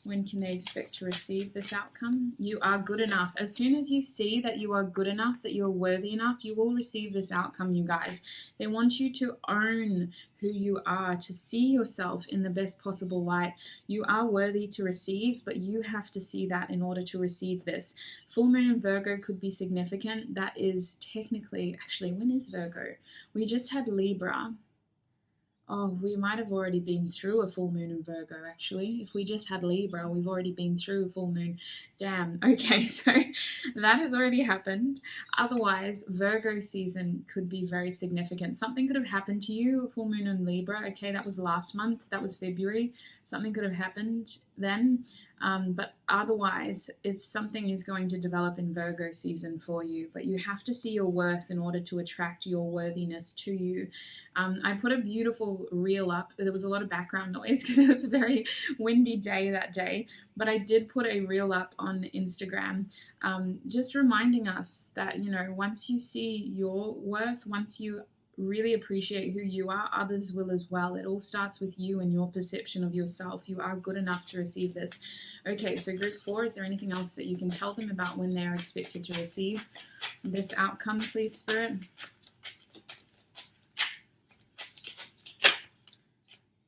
When can they expect to receive this outcome? You are good enough. As soon as you see that you are good enough, that you're worthy enough, you will receive this outcome, you guys. They want you to own who you are, to see yourself in the best possible light. You are worthy to receive, but you have to see that in order to receive this. Full moon in Virgo could be significant. That is technically, actually, when is Virgo? We just had Libra. Oh, we might have already been through a full moon in Virgo, actually. If we just had Libra, we've already been through a full moon. Damn. Okay, so that has already happened. Otherwise, Virgo season could be very significant. Something could have happened to you, a full moon in Libra. Okay, that was last month. That was February. Something could have happened then. But otherwise, something is going to develop in Virgo season for you. But you have to see your worth in order to attract your worthiness to you. I put a beautiful reel up. There was a lot of background noise because it was a very windy day that day. But I did put a reel up on Instagram, just reminding us that, you know, once you see your worth, once you really appreciate who you are, others will as well. It all starts with you and your perception of yourself. You are good enough to receive this. Okay, so group 4, is there anything else that you can tell them about when they're expected to receive this outcome, please, Spirit?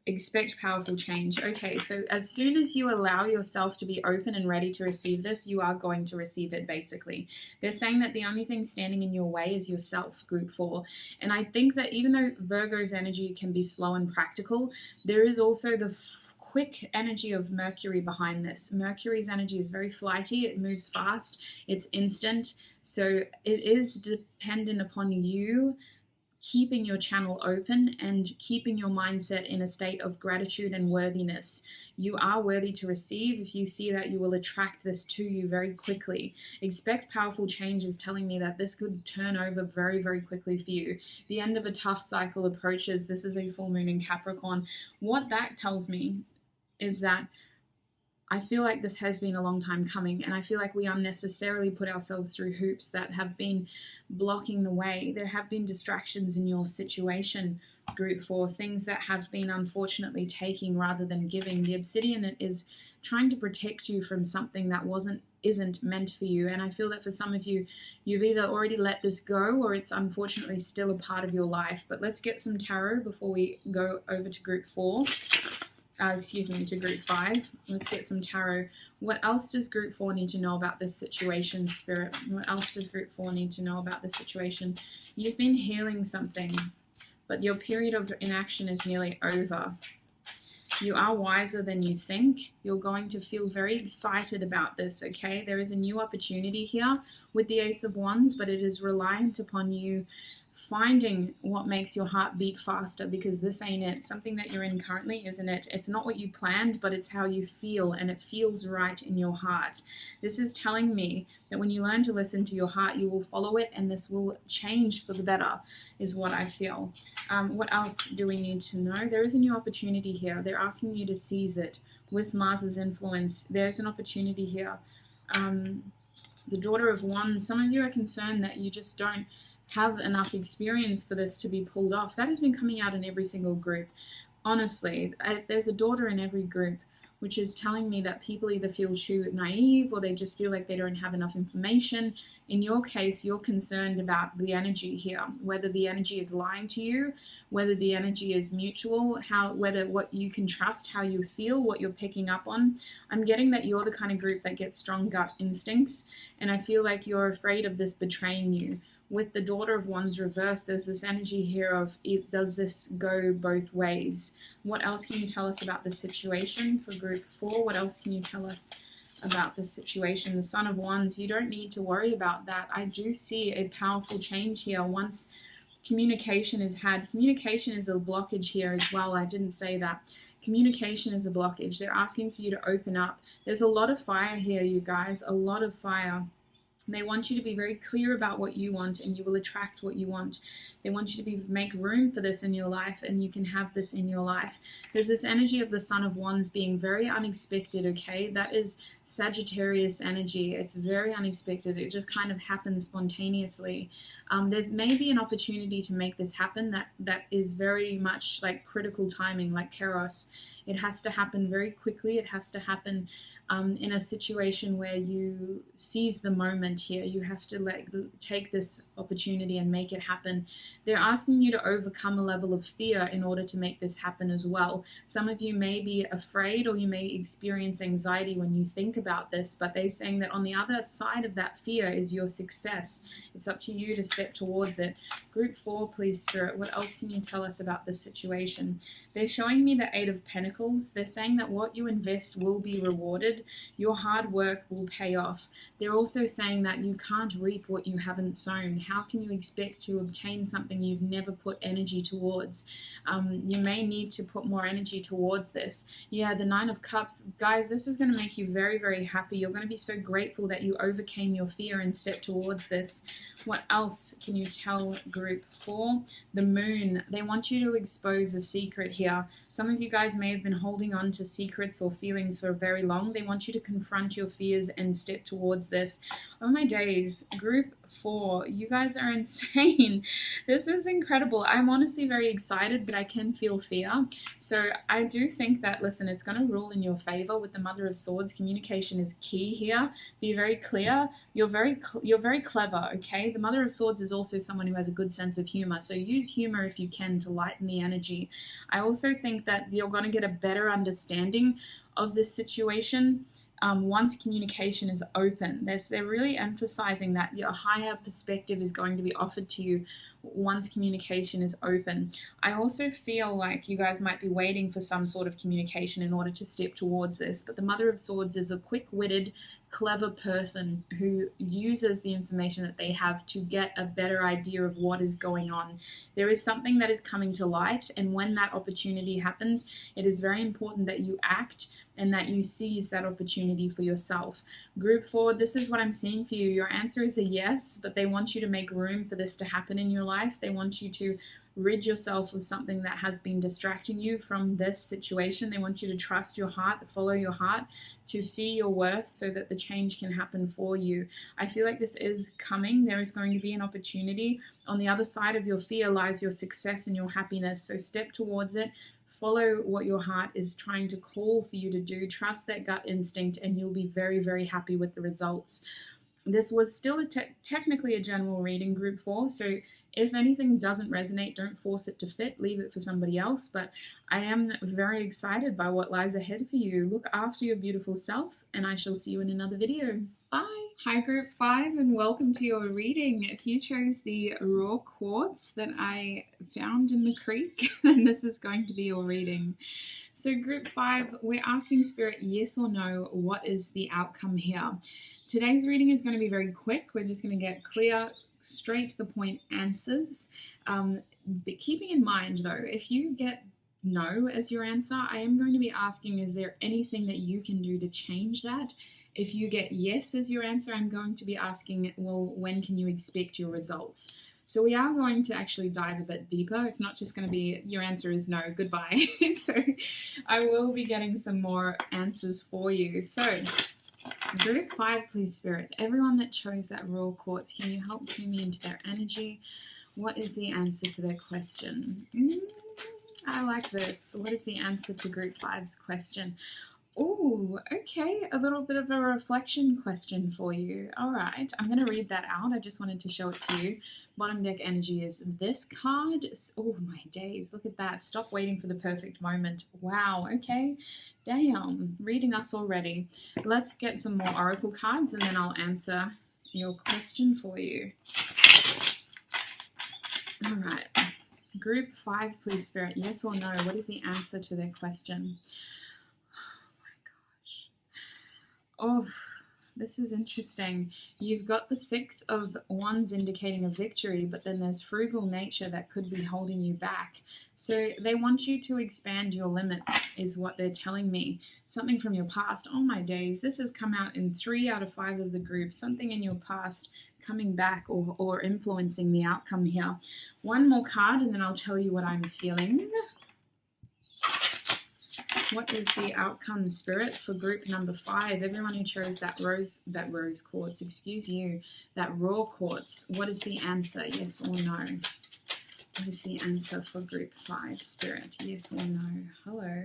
Expect powerful change. Okay, so as soon as you allow yourself to be open and ready to receive this, you are going to receive it, basically. They're saying that the only thing standing in your way is yourself, group 4. And I think that even though Virgo's energy can be slow and practical, there is also the quick energy of Mercury behind this. Mercury's energy is very flighty. It moves fast. It's instant. So it is dependent upon you keeping your channel open and keeping your mindset in a state of gratitude and worthiness. You are worthy to receive. If you see that, you will attract this to you very quickly. Expect powerful change is telling me that this could turn over very, very quickly for you. The end of a tough cycle approaches. This is a full moon in Capricorn. What that tells me is that I feel like this has been a long time coming, and I feel like we unnecessarily put ourselves through hoops that have been blocking the way. There have been distractions in your situation, group 4, things that have been unfortunately taking rather than giving. The obsidian is trying to protect you from something that isn't meant for you, and I feel that for some of you, you've either already let this go or it's unfortunately still a part of your life. But let's get some tarot before we go over to group 4. To group 5. Let's get some tarot. What else does group 4 need to know about this situation, Spirit? What else does group 4 need to know about this situation? You've been healing something, but your period of inaction is nearly over. You are wiser than you think. You're going to feel very excited about this, okay? There is a new opportunity here with the Ace of Wands, but it is reliant upon you finding what makes your heart beat faster, because this ain't it. Something that you're in currently isn't it. It's not what you planned, but it's how you feel, and it feels right in your heart. This is telling me that when you learn to listen to your heart, you will follow it, and this will change for the better, is what I feel. What else do we need to know? There is a new opportunity here. They're asking you to seize it. With Mars's influence, there's an opportunity here. The Daughter of Wands, some of you are concerned that you just don't have enough experience for this to be pulled off. That has been coming out in every single group. Honestly, there's a daughter in every group, which is telling me that people either feel too naive or they just feel like they don't have enough information. In your case, you're concerned about the energy here, whether the energy is lying to you, whether the energy is mutual, whether what you can trust, how you feel, what you're picking up on. I'm getting that you're the kind of group that gets strong gut instincts, and I feel like you're afraid of this betraying you. With the Daughter of Wands reversed, there's this energy here of, does this go both ways? What else can you tell us about the situation for group 4? What else can you tell us about the situation? The Son of Wands, you don't need to worry about that. I do see a powerful change here once communication is had. Communication is a blockage here as well. I didn't say that. Communication is a blockage. They're asking for you to open up. There's a lot of fire here, you guys, a lot of fire. They want you to be very clear about what you want, and you will attract what you want. They want you to make room for this in your life, and you can have this in your life. There's this energy of the Son of Wands being very unexpected, okay? That is Sagittarius energy. It's very unexpected. It just kind of happens spontaneously. There's maybe an opportunity to make this happen that is very much like critical timing, like Kairos. It has to happen very quickly. It has to happen in a situation where you seize the moment here. You have to take this opportunity and make it happen. They're asking you to overcome a level of fear in order to make this happen as well. Some of you may be afraid, or you may experience anxiety when you think about this, but they're saying that on the other side of that fear is your success. It's up to you to step towards it. Group 4, please, Spirit, what else can you tell us about this situation? They're showing me the 8 of Pentacles. They're saying that what you invest will be rewarded. Your hard work will pay off. They're also saying that you can't reap what you haven't sown. How can you expect to obtain something you've never put energy towards? You may need to put more energy towards this. Yeah, the 9 of Cups. Guys, this is going to make you very, very happy. You're going to be so grateful that you overcame your fear and stepped towards this. What else can you tell Group 4? The Moon. They want you to expose a secret here. Some of you guys may have been holding on to secrets or feelings for very long. They want you to confront your fears and step towards this. Oh my days. Group 4. You guys are insane. This is incredible. I'm honestly very excited, but I can feel fear. So I do think that, listen, it's going to rule in your favor with the Mother of Swords. Communication is key here. Be very clear. You're very clever, okay? The Mother of Swords is also someone who has a good sense of humor. So use humor if you can to lighten the energy. I also think that you're going to get a better understanding of this situation once communication is open. They're really emphasizing that your higher perspective is going to be offered to you once communication is open. I also feel like you guys might be waiting for some sort of communication in order to step towards this, but the Mother of Swords is a quick-witted, clever person who uses the information that they have to get a better idea of what is going on. There is something that is coming to light, and when that opportunity happens, it is very important that you act and that you seize that opportunity for yourself. Group 4, this is what I'm seeing for you. Your answer is a yes, but they want you to make room for this to happen in your life. They want you to rid yourself of something that has been distracting you from this situation. They want you to trust your heart, follow your heart, to see your worth so that the change can happen for you. I feel like this is coming. There is going to be an opportunity. On the other side of your fear lies your success and your happiness. So step towards it. Follow what your heart is trying to call for you to do. Trust that gut instinct, and you'll be very, very happy with the results. This was still technically a general reading, Group 4, so if anything doesn't resonate, don't force it to fit. Leave it for somebody else. But I am very excited by what lies ahead for you. Look after your beautiful self, and I shall see you in another video. Bye. Hi, Group 5, and welcome to your reading. If you chose the raw quartz that I found in the creek, then this is going to be your reading. So Group 5, we're asking Spirit yes or no, what is the outcome here? Today's reading is going to be very quick. We're just going to get clear, straight to the point answers. But keeping in mind though, if you get no as your answer, I am going to be asking, is there anything that you can do to change that? If you get yes as your answer, I'm going to be asking, well, when can you expect your results? So we are going to actually dive a bit deeper. It's not just going to be your answer is no, goodbye. So I will be getting some more answers for you. So Group 5, please, Spirit. Everyone that chose that raw quartz, can you help tune me into their energy? What is the answer to their question? I like this. What is the answer to Group 5's question? Oh, okay. A little bit of a reflection question for you. All right. I'm going to read that out. I just wanted to show it to you. Bottom deck energy is this card. Oh, my days. Look at that. Stop waiting for the perfect moment. Wow. Okay. Damn. Reading us already. Let's get some more oracle cards and then I'll answer your question for you. All right. Group 5, please, Spirit. Yes or no? What is the answer to their question? Oh, this is interesting. You've got the 6 of Wands indicating a victory, but then there's frugal nature that could be holding you back. So they want you to expand your limits, is what they're telling me. Something from your past. Oh my days, this has come out in 3 out of 5 of the groups. Something in your past coming back or influencing the outcome here. One more card and then I'll tell you what I'm feeling. What is the outcome, Spirit, for group number 5? Everyone who chose that rose quartz, excuse you, that raw quartz. What is the answer? Yes or no? What is the answer for group 5, Spirit? Yes or no? Hello?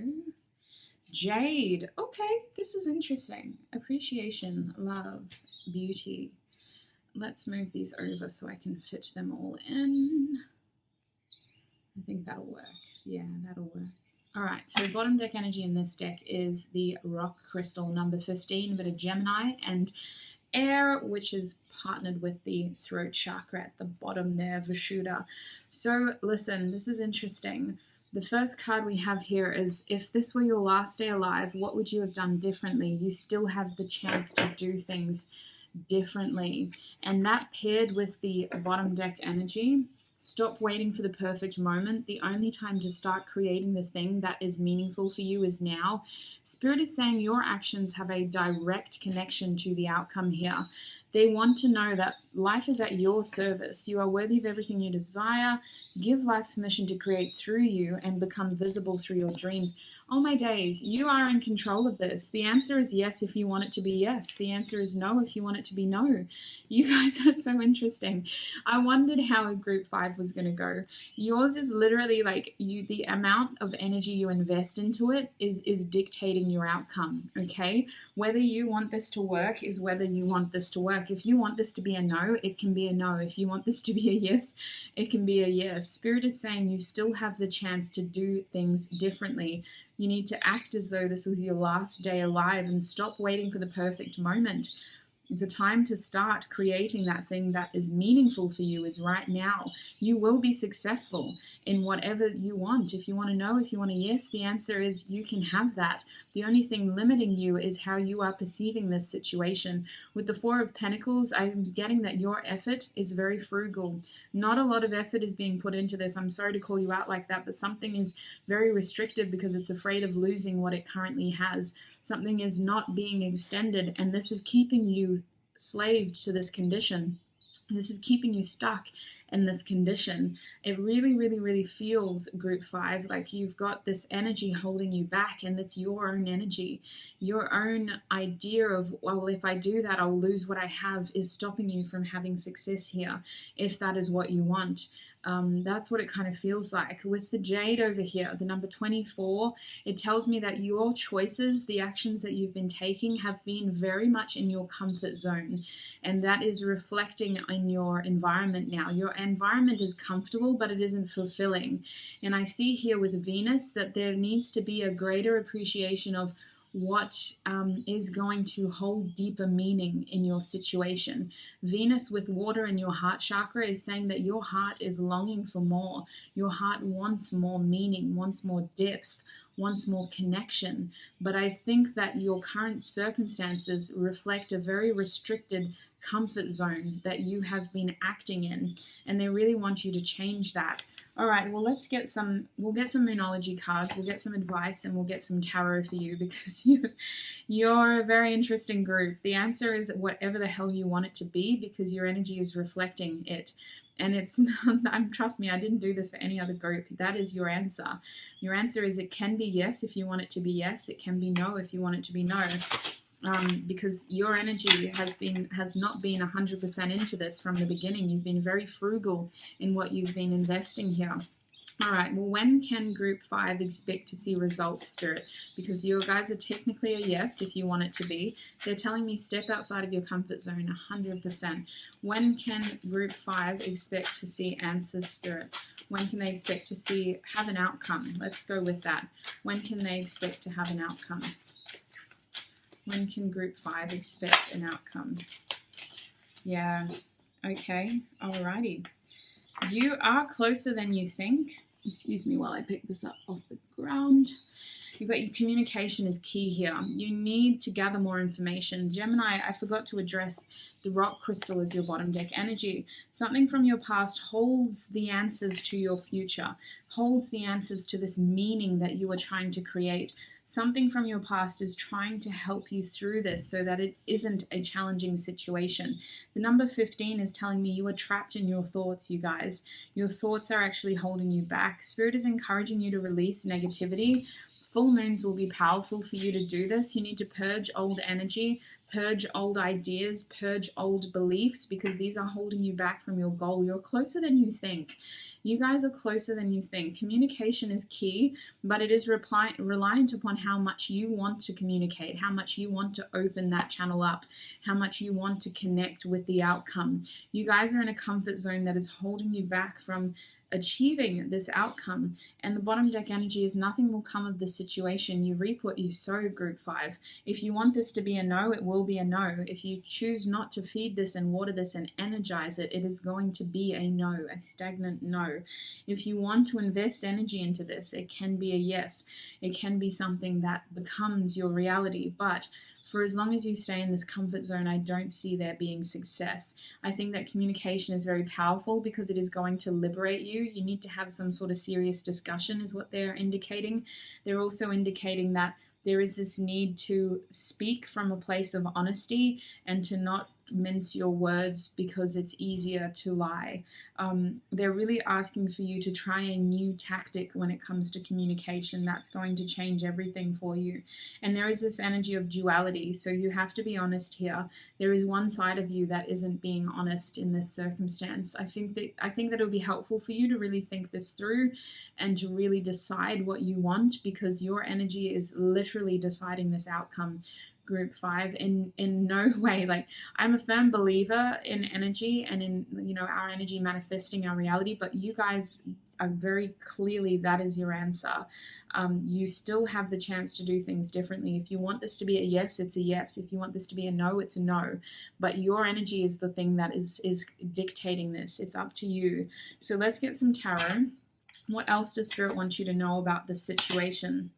Jade. Okay, this is interesting. Appreciation, love, beauty. Let's move these over so I can fit them all in. I think that'll work. Yeah, that'll work. All right, so bottom deck energy in this deck is the rock crystal number 15, a bit of Gemini and air, which is partnered with the throat chakra at the bottom there, Vishuddha. So listen, this is interesting. The first card we have here is, if this were your last day alive, what would you have done differently? You still have the chance to do things differently. And that paired with the bottom deck energy, stop waiting for the perfect moment. The only time to start creating the thing that is meaningful for you is now. Spirit is saying your actions have a direct connection to the outcome here. They want to know that life is at your service. You are worthy of everything you desire. Give life permission to create through you and become visible through your dreams. Oh my days, you are in control of this. The answer is yes if you want it to be yes. The answer is no if you want it to be no. You guys are so interesting. I wondered how a group 5 was going to go. Yours is literally like the amount of energy you invest into it is dictating your outcome, okay? Whether you want this to work is whether you want this to work. If you want this to be a no, it can be a no. If you want this to be a yes, it can be a yes. Spirit is saying you still have the chance to do things differently. You need to act as though this was your last day alive and stop waiting for the perfect moment. The time to start creating that thing that is meaningful for you is right now. You will be successful in whatever you want. If you want to know, if you want a yes, the answer is you can have that. The only thing limiting you is how you are perceiving this situation. With the 4 of Pentacles, I'm getting that your effort is very frugal. Not a lot of effort is being put into this. I'm sorry to call you out like that, but something is very restricted because it's afraid of losing what it currently has. Something is not being extended, and this is keeping you slaved to this condition. This is keeping you stuck in this condition. It really, really, really feels, group 5, like you've got this energy holding you back, and it's your own energy. Your own idea of, well, if I do that, I'll lose what I have, is stopping you from having success here, if that is what you want. That's what it kind of feels like. With the Jade over here, the number 24, it tells me that your choices, the actions that you've been taking, have been very much in your comfort zone. And that is reflecting in your environment now. Your environment is comfortable, but it isn't fulfilling. And I see here with Venus that there needs to be a greater appreciation of what is going to hold deeper meaning in your situation. Venus with water in your heart chakra is saying that your heart is longing for more. Your heart wants more meaning, wants more depth, wants more connection. But I think that your current circumstances reflect a very restricted comfort zone that you have been acting in, and they really want you to change that. All right, well, we'll get some Moonology cards, we'll get some advice, and we'll get some tarot for you, because you're a very interesting group. The answer is whatever the hell you want it to be, because your energy is reflecting it. And it's not, trust me, I didn't do this for any other group. That is your answer. Your answer is it can be yes if you want it to be yes. It can be no if you want it to be no. Because your energy has not been 100% into this from the beginning. You've been very frugal in what you've been investing here. All right, well, when can group 5 expect to see results, Spirit? Because your guys are technically a yes if you want it to be. They're telling me step outside of your comfort zone 100%. When can group 5 expect to see answers, Spirit? When can they expect to have an outcome? Let's go with that. When can they expect to have an outcome? When can group 5 expect an outcome? Yeah, okay, alrighty. You are closer than you think. Excuse me while I pick this up off the ground. But your communication is key here. You need to gather more information. Gemini, I forgot to address the rock crystal as your bottom deck energy. Something from your past holds the answers to your future, holds the answers to this meaning that you are trying to create. Something from your past is trying to help you through this so that it isn't a challenging situation. The number 15 is telling me you are trapped in your thoughts, you guys. Your thoughts are actually holding you back. Spirit is encouraging you to release negativity. Full moons will be powerful for you to do this. You need to purge old energy, Purge old ideas, purge old beliefs, because these are holding you back from your goal. You're closer than you think. You guys are closer than you think. Communication is key, but it is reliant upon how much you want to communicate, how much you want to open that channel up, how much you want to connect with the outcome. You guys are in a comfort zone that is holding you back from achieving this outcome. And the bottom deck energy is nothing will come of the situation. You reap what you sow, group 5. If you want this to be a no, it will be a no. If you choose not to feed this and water this and energize it, it is going to be a no, a stagnant no. If you want to invest energy into this, it can be a yes. It can be something that becomes your reality. But for as long as you stay in this comfort zone, I don't see there being success. I think that communication is very powerful because it is going to liberate you. You need to have some sort of serious discussion is what they're indicating. They're also indicating that there is this need to speak from a place of honesty and to not mince your words because it's easier to lie. They're really asking for you to try a new tactic when it comes to communication. That's going to change everything for you. And there is this energy of duality, so you have to be honest here. There is one side of you that isn't being honest in this circumstance. I think that it would be helpful for you to really think this through and to really decide what you want, because your energy is literally deciding this outcome, group 5. In no way, like, I'm a firm believer in energy and in, you know, our energy manifesting our reality, but you guys are very clearly, that is your answer. You still have the chance to do things differently. If you want this to be a yes, it's a yes. If you want this to be a no, it's a no. But your energy is the thing that is dictating this. It's up to you. So let's get some tarot. What else does Spirit want you to know about this situation?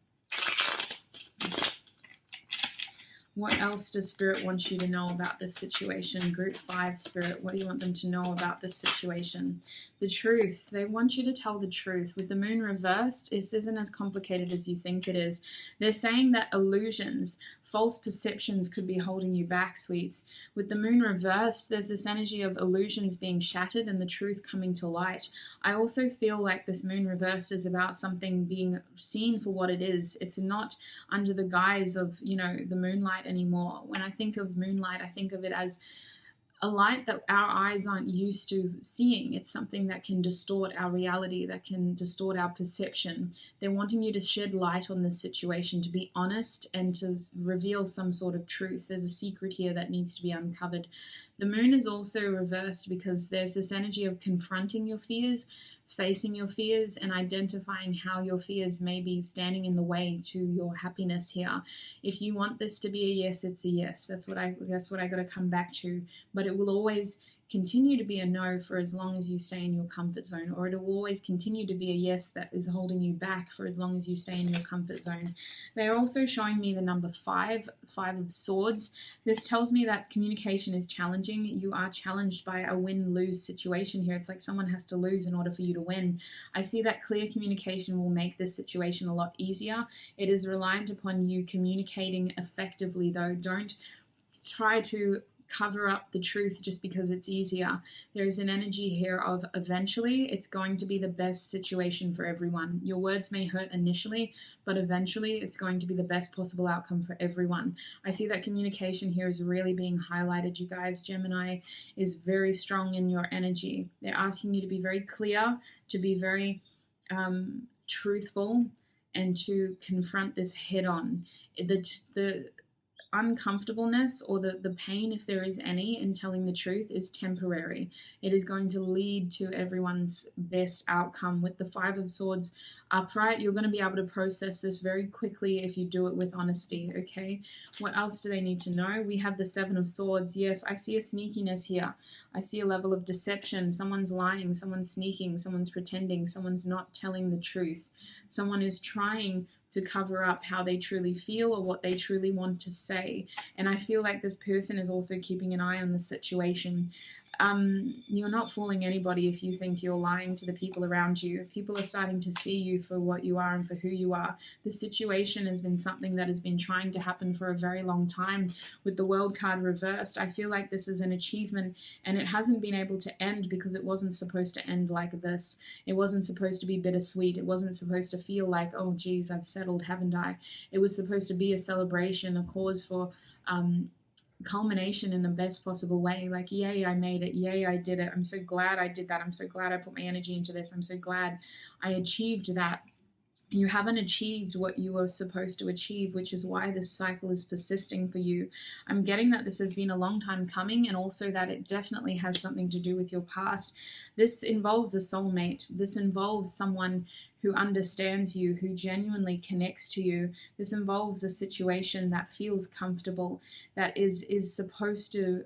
What else does Spirit want you to know about this situation? Group 5, Spirit, what do you want them to know about this situation? The truth. They want you to tell the truth. With the moon reversed, this isn't as complicated as you think it is. They're saying that illusions, false perceptions could be holding you back, sweets. With the moon reversed, there's this energy of illusions being shattered and the truth coming to light. I also feel like this moon reversed is about something being seen for what it is. It's not under the guise of, you know, the moonlight anymore. When I think of moonlight, I think of it as a light that our eyes aren't used to seeing. It's something that can distort our reality, that can distort our perception. They're wanting you to shed light on this situation, to be honest and to reveal some sort of truth. There's a secret here that needs to be uncovered. The moon is also reversed because there's this energy of confronting your fears, facing your fears, and identifying how your fears may be standing in the way to your happiness here. If you want this to be a yes, it's a yes. That's what I got to come back to. But it will always continue to be a no for as long as you stay in your comfort zone, or it will always continue to be a yes that is holding you back for as long as you stay in your comfort zone. They're also showing me the number 5 of swords. This tells me that communication is challenging. You are challenged by a win-lose situation here. It's like someone has to lose in order for you to win. I see that clear communication will make this situation a lot easier. It is reliant upon you communicating effectively, though. Don't try to cover up the truth just because it's easier. There is an energy here of eventually it's going to be the best situation for everyone. Your words may hurt initially, but eventually it's going to be the best possible outcome for everyone. I see that communication here is really being highlighted, you guys. Gemini is very strong in your energy. They're asking you to be very clear, to be very truthful, and to confront this head on. The uncomfortableness or the pain, if there is any, in telling the truth is temporary. It is going to lead to everyone's best outcome. With the 5 of Swords upright, you're going to be able to process this very quickly if you do it with honesty, okay? What else do they need to know? We have the 7 of Swords. Yes, I see a sneakiness here. I see a level of deception. Someone's lying, someone's sneaking, someone's pretending, someone's not telling the truth. Someone is trying to cover up how they truly feel or what they truly want to say. And I feel like this person is also keeping an eye on the situation. You're not fooling anybody if you think you're lying to the people around you. If people are starting to see you for what you are and for who you are, the situation has been something that has been trying to happen for a very long time. With the World card reversed, I feel like this is an achievement, and it hasn't been able to end because it wasn't supposed to end like this. It wasn't supposed to be bittersweet. It wasn't supposed to feel like, oh geez, I've settled, haven't I? It was supposed to be a celebration, a cause for culmination in the best possible way. Like, yay, I made it. Yay, I did it. I'm so glad I did that. I'm so glad I put my energy into this. I'm so glad I achieved that. You haven't achieved what you were supposed to achieve, which is why this cycle is persisting for you. I'm getting that this has been a long time coming, and also that it definitely has something to do with your past. This involves a soulmate. This involves someone who understands you, who genuinely connects to you. This involves a situation that feels comfortable, that is supposed to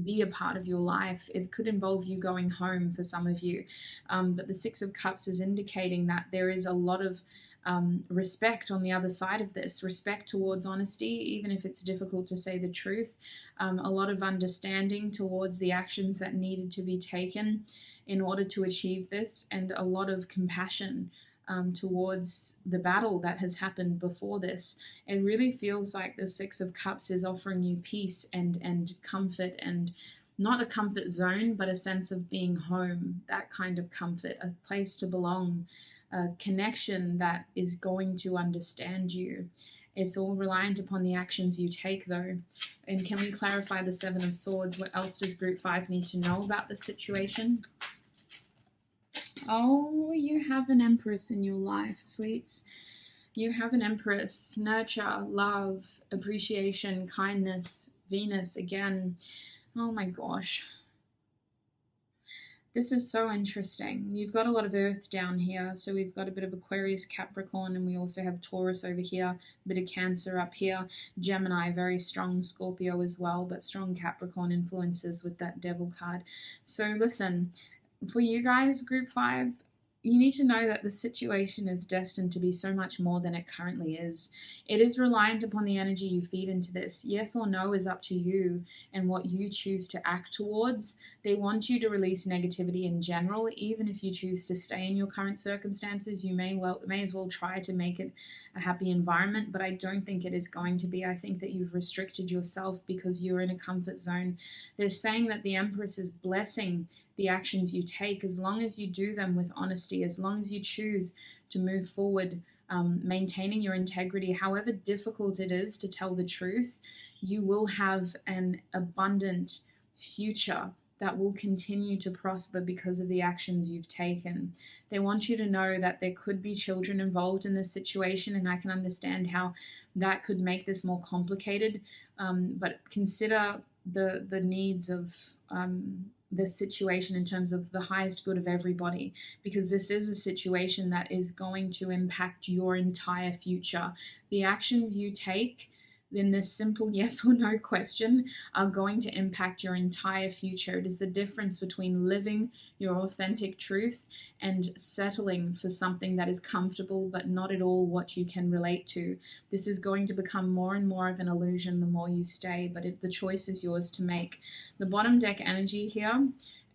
be a part of your life. It could involve you going home for some of you. But the Six of Cups is indicating that there is a lot of respect on the other side of this, respect towards honesty, even if it's difficult to say the truth, a lot of understanding towards the actions that needed to be taken in order to achieve this, and a lot of compassion towards the battle that has happened before this. It really feels like the Six of Cups is offering you peace and comfort, and not a comfort zone, but a sense of being home, that kind of comfort, a place to belong, a connection that is going to understand you. It's all reliant upon the actions you take, though. And can we clarify the Seven of Swords? What else does Group 5 need to know about the situation? Oh, you have an Empress in your life, sweets. You have an Empress. Nurture, love, appreciation, kindness. Venus again. Oh my gosh. This is so interesting. You've got a lot of Earth down here. So we've got a bit of Aquarius, Capricorn, and we also have Taurus over here. A bit of Cancer up here. Gemini, very strong Scorpio as well, but strong Capricorn influences with that Devil card. So listen, for you guys, Group 5, you need to know that the situation is destined to be so much more than it currently is. It is reliant upon the energy you feed into this. Yes or no is up to you and what you choose to act towards. They want you to release negativity in general. Even if you choose to stay in your current circumstances, you may as well try to make it a happy environment, but I don't think it is going to be. I think that you've restricted yourself because you're in a comfort zone. They're saying that the Empress is blessing the actions you take, as long as you do them with honesty, as long as you choose to move forward, maintaining your integrity. However difficult it is to tell the truth, you will have an abundant future that will continue to prosper because of the actions you've taken. They want you to know that there could be children involved in this situation, and I can understand how that could make this more complicated, but consider the needs of this situation in terms of the highest good of everybody, because this is a situation that is going to impact your entire future. The actions you take in this simple yes or no question are going to impact your entire future. It is the difference between living your authentic truth and settling for something that is comfortable but not at all what you can relate to. This is going to become more and more of an illusion the more you stay, but the choice is yours to make. The bottom deck energy here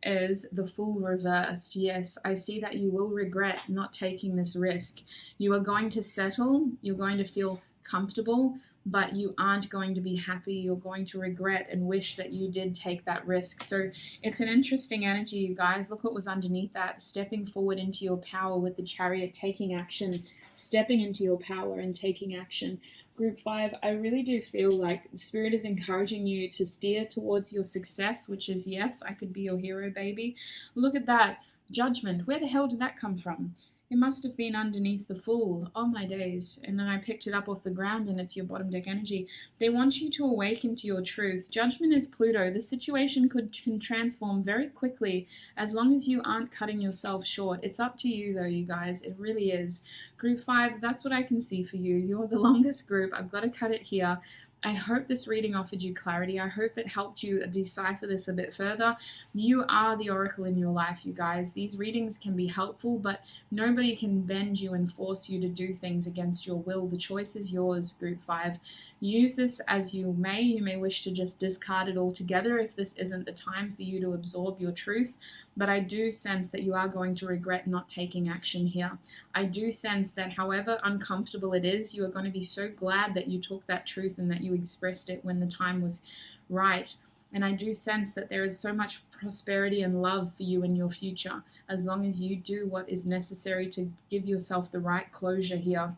is the Fool reversed. Yes, I see that you will regret not taking this risk. You are going to settle, you're going to feel comfortable, but you aren't going to be happy. You're going to regret and wish that you did take that risk. So it's an interesting energy, you guys. Look what was underneath that. Stepping forward into your power with the Chariot, taking action, stepping into your power and taking action. Group 5, I really do feel like Spirit is encouraging you to steer towards your success, which is, yes, I could be your hero, baby. Look at that. Judgment. Where the hell did that come from? It must have been underneath the Fool. Oh my days. And then I picked it up off the ground and it's your bottom deck energy. They want you to awaken to your truth. Judgment is Pluto. The situation can transform very quickly as long as you aren't cutting yourself short. It's up to you though, you guys. It really is. Group 5, that's what I can see for you. You're the longest group. I've got to cut it here. I hope this reading offered you clarity. I hope it helped you decipher this a bit further. You are the oracle in your life, you guys. These readings can be helpful, but nobody can bend you and force you to do things against your will. The choice is yours, Group 5. Use this as you may. You may wish to just discard it altogether if this isn't the time for you to absorb your truth, but I do sense that you are going to regret not taking action here. I do sense that however uncomfortable it is, you are going to be so glad that you took that truth and that you expressed it when the time was right. And I do sense that there is so much prosperity and love for you in your future, as long as you do what is necessary to give yourself the right closure here.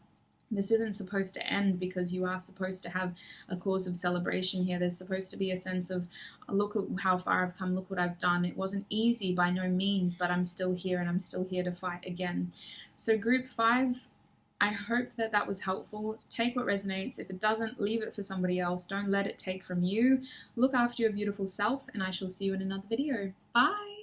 This isn't supposed to end, because you are supposed to have a cause of celebration here. There's supposed to be a sense of, look at how far I've come, look what I've done. It wasn't easy by no means, but I'm still here, and I'm still here to fight again. So group 5, I hope that that was helpful. Take what resonates. If it doesn't, leave it for somebody else. Don't let it take from you. Look after your beautiful self, and I shall see you in another video. Bye.